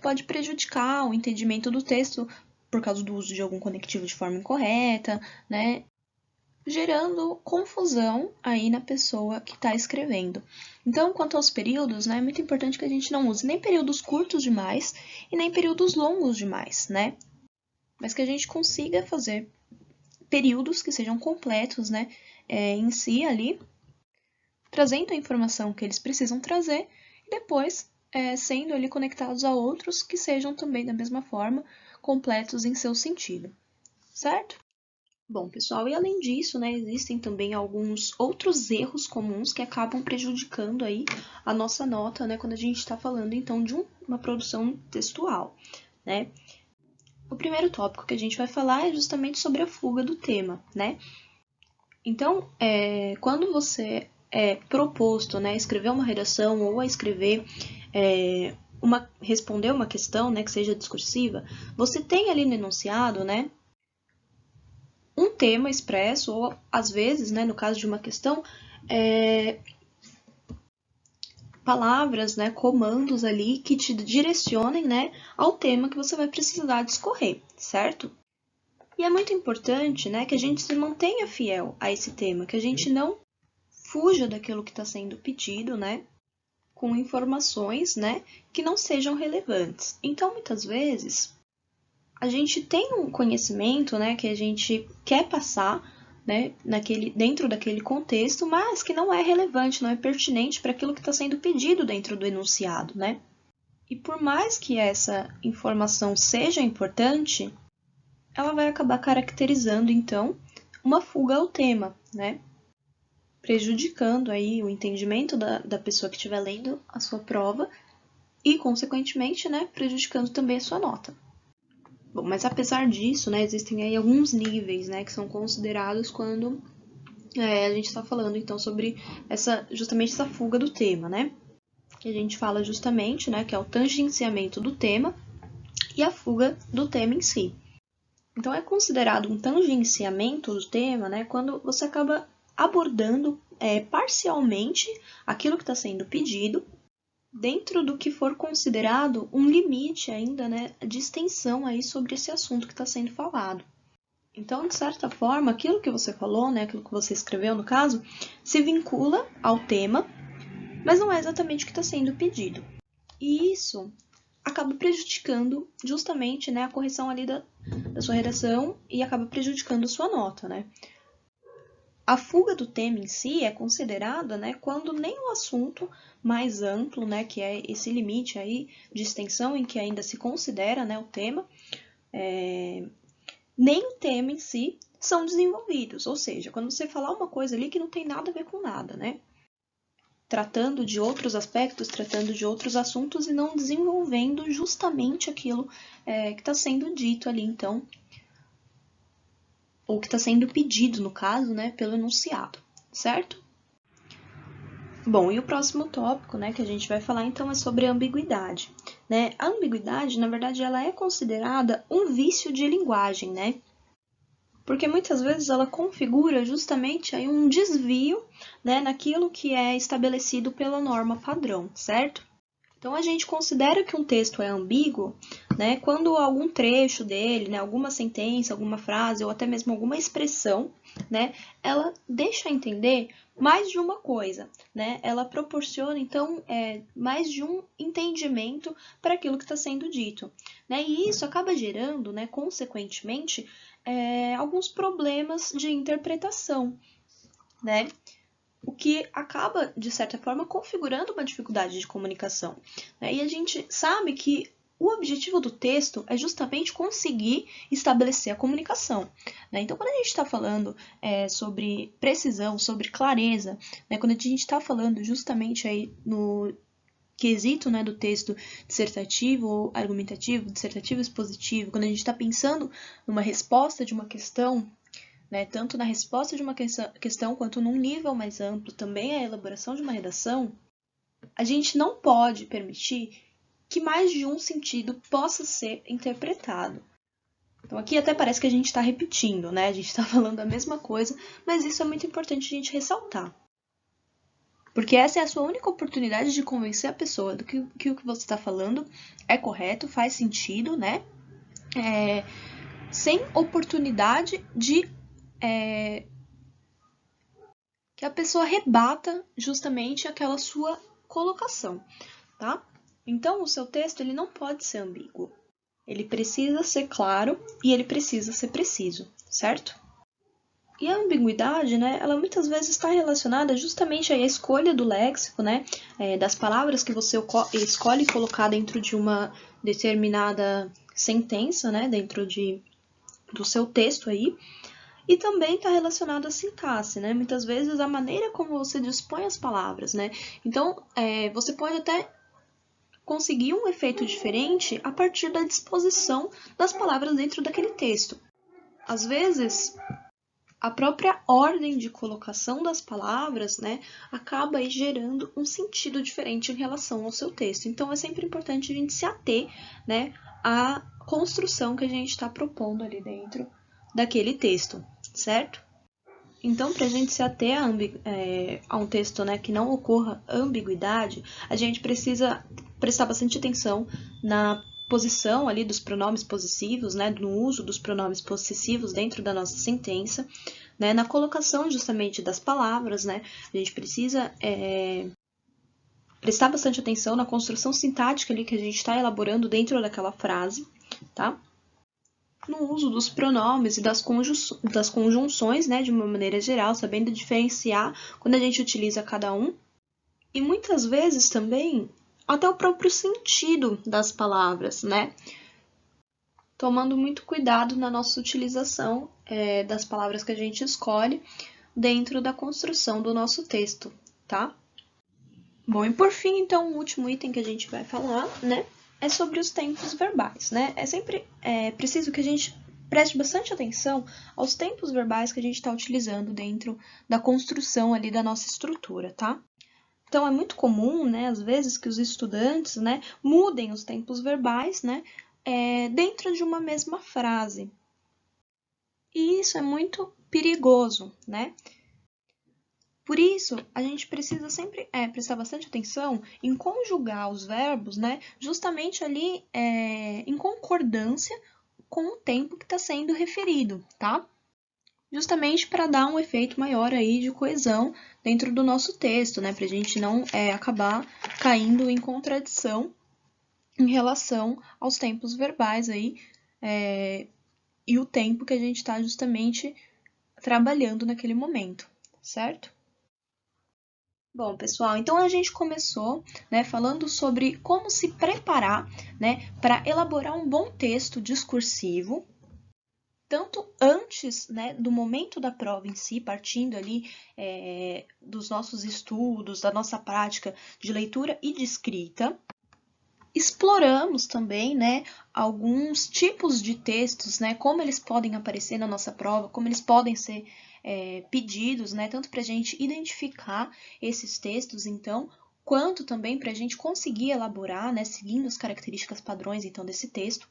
Pode prejudicar o entendimento do texto por causa do uso de algum conectivo de forma incorreta, né? Gerando confusão aí na pessoa que está escrevendo. Então, quanto aos períodos, né, é muito importante que a gente não use nem períodos curtos demais e nem períodos longos demais, né? Mas que a gente consiga fazer períodos que sejam completos, né, em si ali, trazendo a informação que eles precisam trazer e depois sendo ali conectados a outros que sejam também da mesma forma completos em seu sentido, certo? Bom, pessoal, e além disso, né, existem também alguns outros erros comuns que acabam prejudicando aí a nossa nota, né, quando a gente está falando, então, de uma produção textual, né? O primeiro tópico que a gente vai falar é justamente sobre a fuga do tema, né? Então, quando você é proposto, né, a escrever uma redação ou a escrever responder uma questão, né, que seja discursiva, você tem ali no enunciado, né, um tema expresso, ou às vezes, né, no caso de uma questão, palavras, né, comandos ali que te direcionem, né, ao tema que você vai precisar discorrer, certo? E é muito importante, né, que a gente se mantenha fiel a esse tema, que a gente não fuja daquilo que está sendo pedido, né, com informações, né, que não sejam relevantes. Então, muitas vezes, a gente tem um conhecimento, né, que a gente quer passar, né, dentro daquele contexto, mas que não é relevante, não é pertinente para aquilo que está sendo pedido dentro do enunciado, né? E por mais que essa informação seja importante, ela vai acabar caracterizando, então, uma fuga ao tema, né? Prejudicando aí o entendimento da pessoa que estiver lendo a sua prova e, consequentemente, né, prejudicando também a sua nota. Bom, mas apesar disso, né, existem aí alguns níveis, né, que são considerados quando a gente está falando, então, sobre justamente essa fuga do tema, né? Que a gente fala justamente, né, que é o tangenciamento do tema e a fuga do tema em si. Então, é considerado um tangenciamento do tema, né, quando você acaba abordando parcialmente aquilo que está sendo pedido, dentro do que for considerado um limite ainda, né, de extensão aí sobre esse assunto que está sendo falado. Então, de certa forma, aquilo que você falou, né, aquilo que você escreveu no caso, se vincula ao tema, mas não é exatamente o que está sendo pedido. E isso acaba prejudicando justamente, né, a correção ali da sua redação e acaba prejudicando a sua nota, né? A fuga do tema em si é considerada, né, quando nem o assunto mais amplo, né, que é esse limite aí de extensão em que ainda se considera, né, o tema, nem o tema em si são desenvolvidos. Ou seja, quando você falar uma coisa ali que não tem nada a ver com nada, né? Tratando de outros aspectos, tratando de outros assuntos e não desenvolvendo justamente aquilo que está sendo dito ali, então, ou que está sendo pedido, no caso, né, pelo enunciado, certo? Bom, e o próximo tópico, né, que a gente vai falar, então, é sobre a ambiguidade, né? A ambiguidade, na verdade, ela é considerada um vício de linguagem, né? porque muitas vezes ela configura justamente aí um desvio, né, naquilo que é estabelecido pela norma padrão, certo? Então, a gente considera que um texto é ambíguo, né, quando algum trecho dele, né, alguma sentença, alguma frase ou até mesmo alguma expressão, né, ela deixa entender mais de uma coisa, né? Ela proporciona, então, mais de um entendimento para aquilo que está sendo dito, né? E isso acaba gerando, né, consequentemente, alguns problemas de interpretação, né? O que acaba, de certa forma, configurando uma dificuldade de comunicação, né? E a gente sabe que o objetivo do texto é justamente conseguir estabelecer a comunicação, né? Então, quando a gente está falando sobre precisão, sobre clareza, né? Quando a gente está falando justamente aí no quesito, né, do texto dissertativo ou argumentativo, dissertativo expositivo, quando a gente está pensando numa resposta de uma questão, né, tanto na resposta de uma questão quanto num nível mais amplo, também a elaboração de uma redação, a gente não pode permitir que mais de um sentido possa ser interpretado. Então, aqui até parece que a gente está repetindo, né? A gente está falando a mesma coisa, mas isso é muito importante a gente ressaltar. Porque essa é a sua única oportunidade de convencer a pessoa do que o que você está falando é correto, faz sentido, né? Sem oportunidade de que a pessoa rebata justamente aquela sua colocação, tá? Então, o seu texto ele não pode ser ambíguo. Ele precisa ser claro e ele precisa ser preciso, certo? E a ambiguidade, né, ela muitas vezes está relacionada justamente à escolha do léxico, né, das palavras que você escolhe colocar dentro de uma determinada sentença, né, dentro do seu texto aí, e também está relacionado à sintaxe, né, muitas vezes a maneira como você dispõe as palavras, né, então você pode até conseguir um efeito diferente a partir da disposição das palavras dentro daquele texto. Às vezes, a própria ordem de colocação das palavras, né, acaba aí gerando um sentido diferente em relação ao seu texto. Então, é sempre importante a gente se ater, né, à construção que a gente está propondo ali dentro daquele texto, certo? Então, para a gente se ater a um texto, né, que não ocorra ambiguidade, a gente precisa prestar bastante atenção na posição ali dos pronomes possessivos, né, no uso dos pronomes possessivos dentro da nossa sentença, né, na colocação justamente das palavras, né, a gente precisa prestar bastante atenção na construção sintática ali que a gente está elaborando dentro daquela frase, tá? No uso dos pronomes e das conjunções, né, de uma maneira geral, sabendo diferenciar quando a gente utiliza cada um. E muitas vezes também até o próprio sentido das palavras, né? Tomando muito cuidado na nossa utilização das palavras que a gente escolhe dentro da construção do nosso texto, tá? Bom, e por fim, então, o último item que a gente vai falar, né, é sobre os tempos verbais, né? É sempre preciso que a gente preste bastante atenção aos tempos verbais que a gente está utilizando dentro da construção ali da nossa estrutura, tá? Então, é muito comum, né, às vezes, que os estudantes, né, mudem os tempos verbais, né, dentro de uma mesma frase. E isso é muito perigoso, né? Por isso, a gente precisa sempre prestar bastante atenção em conjugar os verbos, né, justamente ali em concordância com o tempo que está sendo referido, tá? Justamente para dar um efeito maior aí de coesão dentro do nosso texto, né? Para a gente não acabar caindo em contradição em relação aos tempos verbais aí e o tempo que a gente está justamente trabalhando naquele momento, certo? Bom, pessoal, então a gente começou, né, falando sobre como se preparar, né, para elaborar um bom texto discursivo, tanto antes, né, do momento da prova em si, partindo ali dos nossos estudos, da nossa prática de leitura e de escrita. Exploramos também, né, alguns tipos de textos, né, como eles podem aparecer na nossa prova, como eles podem ser pedidos, né, tanto para a gente identificar esses textos, então, quanto também para a gente conseguir elaborar, né, seguindo as características padrões, então, desse texto.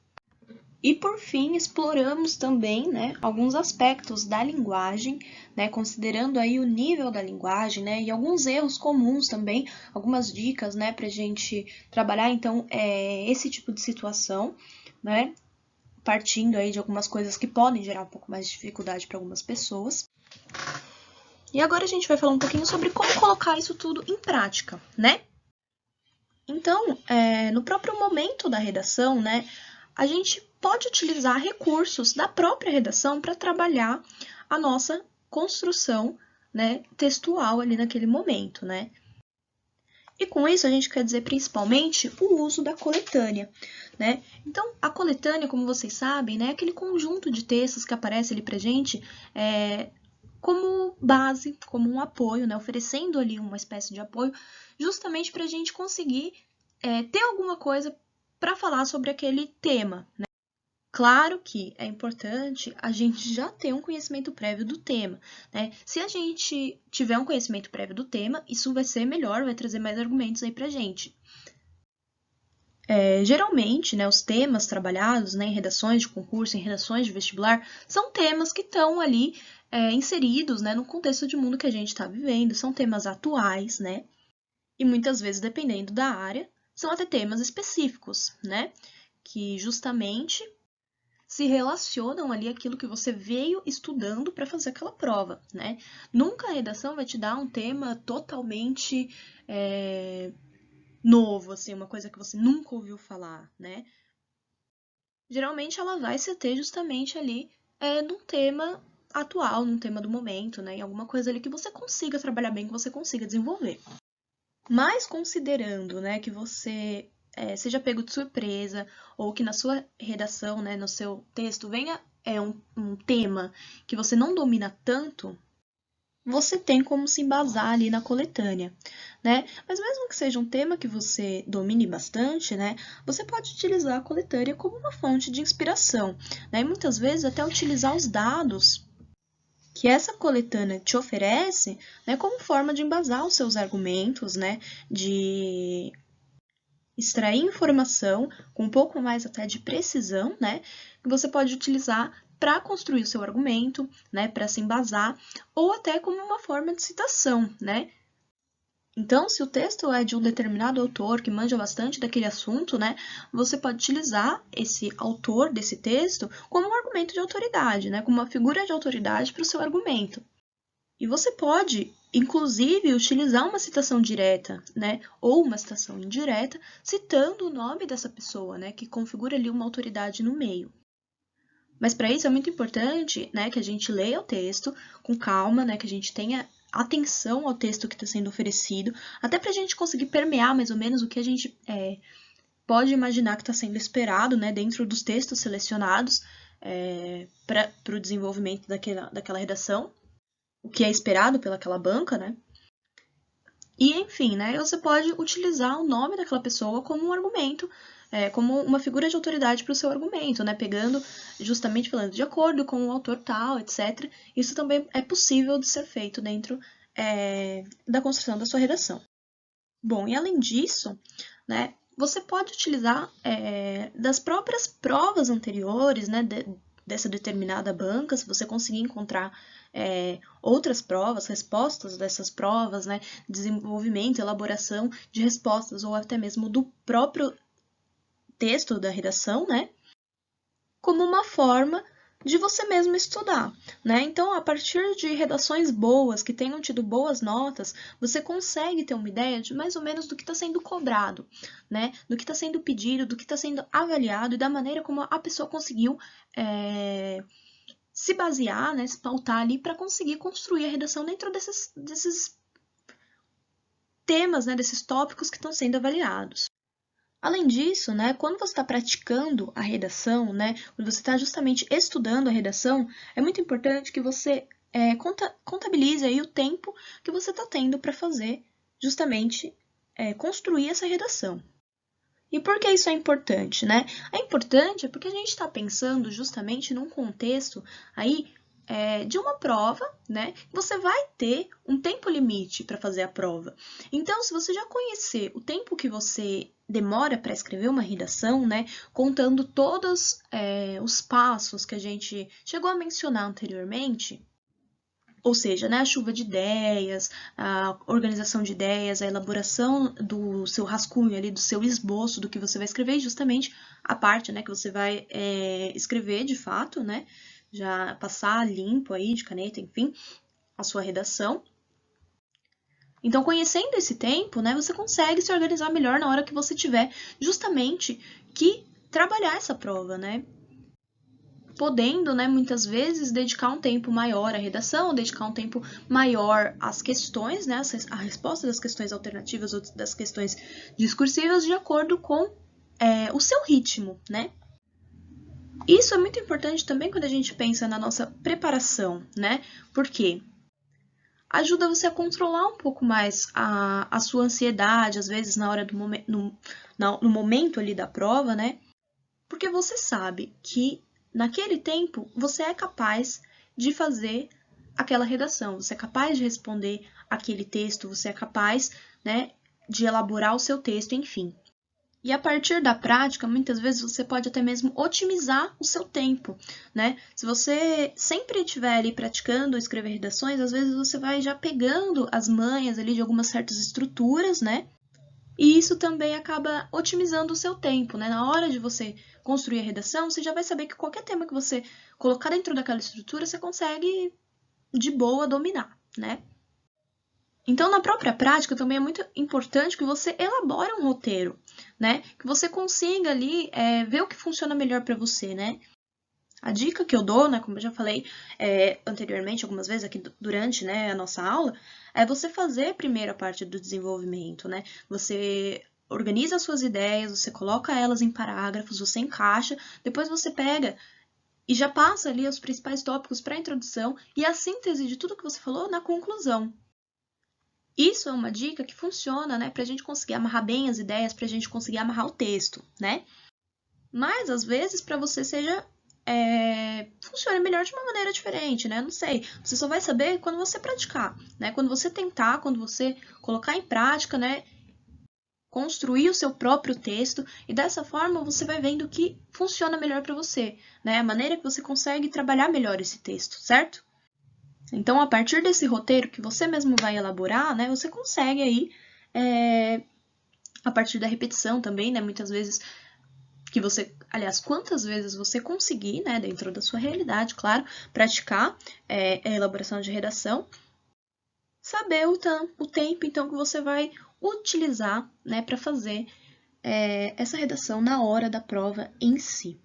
E, por fim, exploramos também, né, alguns aspectos da linguagem, né, considerando aí o nível da linguagem, né, e alguns erros comuns também, algumas dicas, né, para a gente trabalhar, então, esse tipo de situação, né, partindo aí de algumas coisas que podem gerar um pouco mais de dificuldade para algumas pessoas. E agora a gente vai falar um pouquinho sobre como colocar isso tudo em prática, né? Então, no próprio momento da redação, né, a gente pode utilizar recursos da própria redação para trabalhar a nossa construção, né, textual ali naquele momento, né? E com isso a gente quer dizer principalmente o uso da coletânea, né? Então, a coletânea, como vocês sabem, né, é aquele conjunto de textos que aparece ali pra gente como base, como um apoio, né, oferecendo ali uma espécie de apoio, justamente para a gente conseguir ter alguma coisa para falar sobre aquele tema, né? Claro que é importante a gente já ter um conhecimento prévio do tema, né? Se a gente tiver um conhecimento prévio do tema, isso vai ser melhor, vai trazer mais argumentos aí pra gente. Geralmente, né, os temas trabalhados, né, em redações de concurso, em redações de vestibular, são temas que estão ali inseridos, né, no contexto de mundo que a gente está vivendo, são temas atuais, né? E muitas vezes, dependendo da área, são até temas específicos, né? Que justamente se relacionam ali aquilo que você veio estudando para fazer aquela prova, né? Nunca a redação vai te dar um tema totalmente novo, assim, uma coisa que você nunca ouviu falar, né? Geralmente ela vai se ter justamente ali num tema atual, num tema do momento, né? Em alguma coisa ali que você consiga trabalhar bem, que você consiga desenvolver. Mas considerando, né, que você seja pego de surpresa ou que na sua redação, né, no seu texto venha um tema que você não domina tanto, você tem como se embasar ali na coletânea, né? Mas mesmo que seja um tema que você domine bastante, né, você pode utilizar a coletânea como uma fonte de inspiração, né? E muitas vezes até utilizar os dados que essa coletânea te oferece, né, como forma de embasar os seus argumentos, né, de extrair informação com um pouco mais até de precisão, né, que você pode utilizar para construir o seu argumento, né, para se embasar, ou até como uma forma de citação, né. Então, se o texto é de um determinado autor que manja bastante daquele assunto, né, você pode utilizar esse autor desse texto como um argumento de autoridade, né, como uma figura de autoridade para o seu argumento. E você pode, inclusive, utilizar uma citação direta, né, ou uma citação indireta, citando o nome dessa pessoa, né, que configura ali uma autoridade no meio. Mas para isso é muito importante, né, que a gente leia o texto com calma, né, que a gente tenha atenção ao texto que está sendo oferecido, até para a gente conseguir permear mais ou menos o que a gente pode imaginar que está sendo esperado, né, dentro dos textos selecionados para o desenvolvimento daquela redação, o que é esperado pelaquela banca, né? E, enfim, né, você pode utilizar o nome daquela pessoa como um argumento, como uma figura de autoridade para o seu argumento, né, pegando, justamente falando de acordo com o autor tal, etc. Isso também é possível de ser feito dentro da construção da sua redação. Bom, e além disso, né, você pode utilizar das próprias provas anteriores, né, dessa determinada banca, se você conseguir encontrar outras provas, respostas dessas provas, né, desenvolvimento, elaboração de respostas, ou até mesmo do próprio texto da redação, né, como uma forma de você mesmo estudar, né? Então, a partir de redações boas, que tenham tido boas notas, você consegue ter uma ideia de mais ou menos do que está sendo cobrado, né? Do que está sendo pedido, do que está sendo avaliado e da maneira como a pessoa conseguiu se basear, né? Se pautar ali para conseguir construir a redação dentro desses temas, né? Desses tópicos que estão sendo avaliados. Além disso, né, quando você está praticando a redação, né, quando você está justamente estudando a redação, é muito importante que você contabilize aí o tempo que você está tendo para fazer justamente construir essa redação. E por que isso é importante, né? É importante porque a gente está pensando justamente num contexto aí de uma prova, né? Você vai ter um tempo limite para fazer a prova. Então, se você já conhecer o tempo que você demora para escrever uma redação, né? Contando todos os passos que a gente chegou a mencionar anteriormente, ou seja, né, a chuva de ideias, a organização de ideias, a elaboração do seu rascunho ali, do seu esboço, do que você vai escrever, e justamente a parte, né, que você vai escrever de fato, né, já passar limpo aí de caneta, enfim, a sua redação. Então, conhecendo esse tempo, né, você consegue se organizar melhor na hora que você tiver justamente que trabalhar essa prova, né? Podendo, né, muitas vezes, dedicar um tempo maior à redação, dedicar um tempo maior às questões, né, a resposta das questões alternativas ou das questões discursivas de acordo com o seu ritmo, né? Isso é muito importante também quando a gente pensa na nossa preparação, né? Porque ajuda você a controlar um pouco mais a sua ansiedade, às vezes na hora do no momento ali da prova, né? Porque você sabe que naquele tempo você é capaz de fazer aquela redação, você é capaz de responder aquele texto, você é capaz, né, de elaborar o seu texto, enfim. E a partir da prática, muitas vezes você pode até mesmo otimizar o seu tempo, né? Se você sempre estiver ali praticando escrever redações, às vezes você vai já pegando as manhas ali de algumas certas estruturas, né? E isso também acaba otimizando o seu tempo, né? Na hora de você construir a redação, você já vai saber que qualquer tema que você colocar dentro daquela estrutura, você consegue de boa dominar, né? Então, na própria prática, também é muito importante que você elabore um roteiro, né? Que você consiga ali ver o que funciona melhor para você, né? A dica que eu dou, né, como eu já falei anteriormente, algumas vezes aqui durante, né, a nossa aula, é você fazer primeiro a parte do desenvolvimento, né? Você organiza as suas ideias, você coloca elas em parágrafos, você encaixa, depois você pega e já passa ali os principais tópicos para a introdução e a síntese de tudo que você falou na conclusão. Isso é uma dica que funciona, né, para a gente conseguir amarrar bem as ideias, para a gente conseguir amarrar o texto, né? Mas, às vezes, para você funcione melhor de uma maneira diferente, né? Não sei. Você só vai saber quando você praticar, né? Quando você tentar, quando você colocar em prática, né? Construir o seu próprio texto e dessa forma você vai vendo que funciona melhor para você, né? A maneira que você consegue trabalhar melhor esse texto, certo? Então, a partir desse roteiro que você mesmo vai elaborar, né? Você consegue aí, a partir da repetição também, né? Muitas vezes que você, aliás, quantas vezes você conseguir, né, dentro da sua realidade, claro, praticar a elaboração de redação, saber o tempo, então, que você vai utilizar, né, para fazer essa redação na hora da prova em si.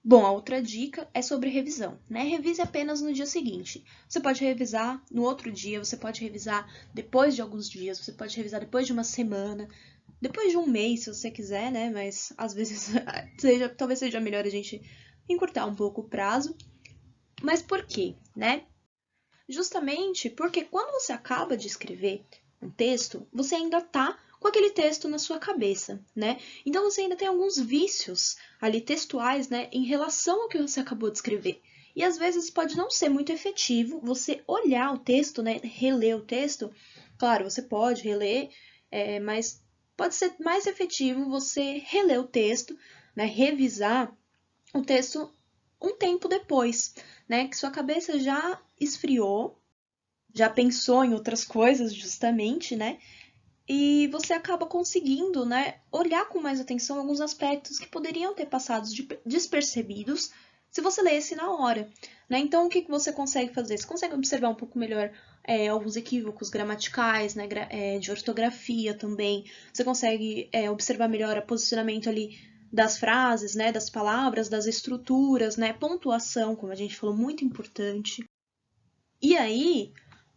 Bom, a outra dica é sobre revisão, né? Revise apenas no dia seguinte. Você pode revisar no outro dia, você pode revisar depois de alguns dias, você pode revisar depois de uma semana, depois de um mês, se você quiser, né? Mas às vezes talvez seja melhor a gente encurtar um pouco o prazo. Mas por quê, né? Justamente porque quando você acaba de escrever um texto, você ainda está com aquele texto na sua cabeça, né? Então você ainda tem alguns vícios ali textuais, né, em relação ao que você acabou de escrever. E às vezes pode não ser muito efetivo você olhar o texto, né, reler o texto. Claro, você pode reler, mas pode ser mais efetivo você reler o texto, né, revisar o texto um tempo depois, né, que sua cabeça já esfriou, já pensou em outras coisas justamente, né, e você acaba conseguindo, né, olhar com mais atenção alguns aspectos que poderiam ter passado despercebidos se você lesse na hora, né? Então, o que você consegue fazer? Você consegue observar um pouco melhor alguns equívocos gramaticais, né, de ortografia também. Você consegue observar melhor o posicionamento ali das frases, né, das palavras, das estruturas, né, pontuação, como a gente falou, muito importante. E aí,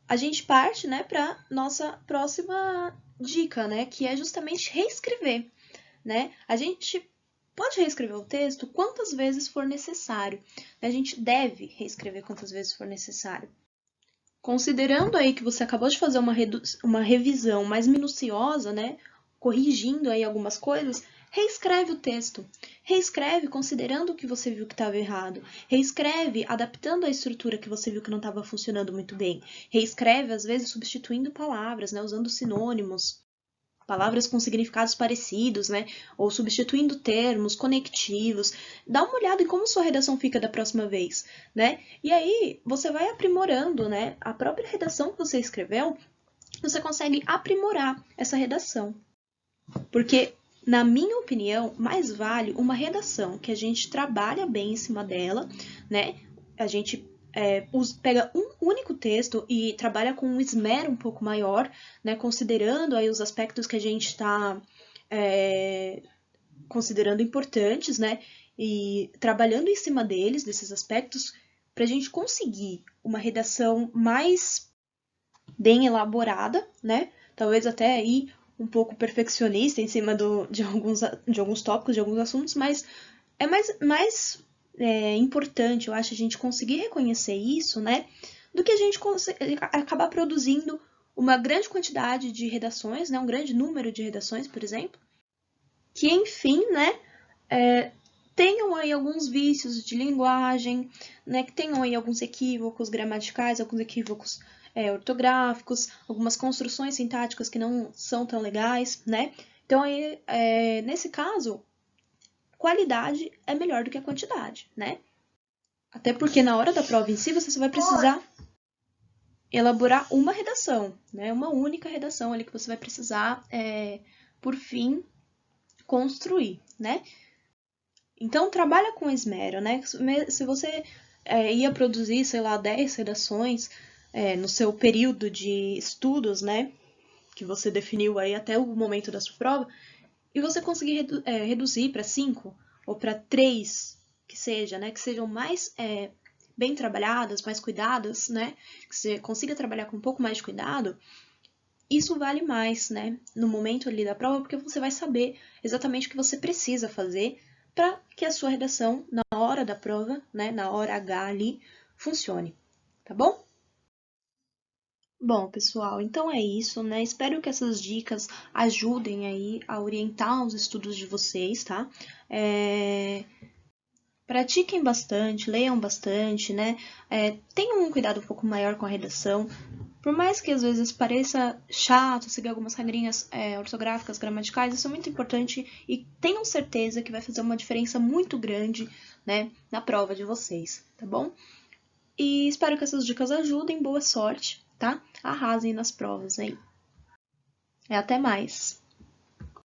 a gente parte, né, para nossa próxima dica, né, que é justamente reescrever, né? A gente pode reescrever o texto quantas vezes for necessário. A gente deve reescrever quantas vezes for necessário. Considerando aí que você acabou de fazer uma revisão mais minuciosa, né, corrigindo aí algumas coisas, reescreve o texto. Reescreve considerando o que você viu que estava errado. Reescreve adaptando a estrutura que você viu que não estava funcionando muito bem. Reescreve, às vezes, substituindo palavras, né? Usando sinônimos. Palavras com significados parecidos, né? Ou substituindo termos, conectivos. Dá uma olhada em como sua redação fica da próxima vez, né? E aí você vai aprimorando, né? A própria redação que você escreveu, você consegue aprimorar essa redação. Porque, na minha opinião, mais vale uma redação que a gente trabalha bem em cima dela, né? A gente pega um único texto e trabalha com um esmero um pouco maior, né? Considerando aí os aspectos que a gente está considerando importantes, né? E trabalhando em cima deles, desses aspectos, para a gente conseguir uma redação mais bem elaborada, né? Talvez até aí um pouco perfeccionista em cima de alguns tópicos, de alguns assuntos, mas é mais importante, eu acho, a gente conseguir reconhecer isso, né? Do que a gente acabar produzindo uma grande quantidade de redações, né? Um grande número de redações, por exemplo, que, enfim, né? Tenham aí alguns vícios de linguagem, né? Que tenham aí alguns equívocos gramaticais, alguns equívocos ortográficos, algumas construções sintáticas que não são tão legais, né? Então, aí, nesse caso, qualidade é melhor do que a quantidade, né? Até porque na hora da prova em si, você só vai precisar elaborar uma redação, né? Uma única redação ali que você vai precisar, por fim, construir, né? Então, trabalha com esmero, né? Se você ia produzir, sei lá, 10 redações no seu período de estudos, né? Que você definiu aí até o momento da sua prova, e você conseguir reduzir para 5 ou para 3, que seja, né? Que sejam mais bem trabalhadas, mais cuidadas, né? Que você consiga trabalhar com um pouco mais de cuidado, isso vale mais, né? No momento ali da prova, porque você vai saber exatamente o que você precisa fazer para que a sua redação, na hora da prova, né? Na hora H ali, funcione, tá bom? Bom, pessoal, então é isso, né? Espero que essas dicas ajudem aí a orientar os estudos de vocês, tá? Pratiquem bastante, leiam bastante, né? Tenham um cuidado um pouco maior com a redação. Por mais que às vezes pareça chato seguir algumas regrinhas ortográficas, gramaticais, isso é muito importante e tenham certeza que vai fazer uma diferença muito grande, né, na prova de vocês, tá bom? E espero que essas dicas ajudem, boa sorte, tá? Arrasem nas provas aí. Até mais!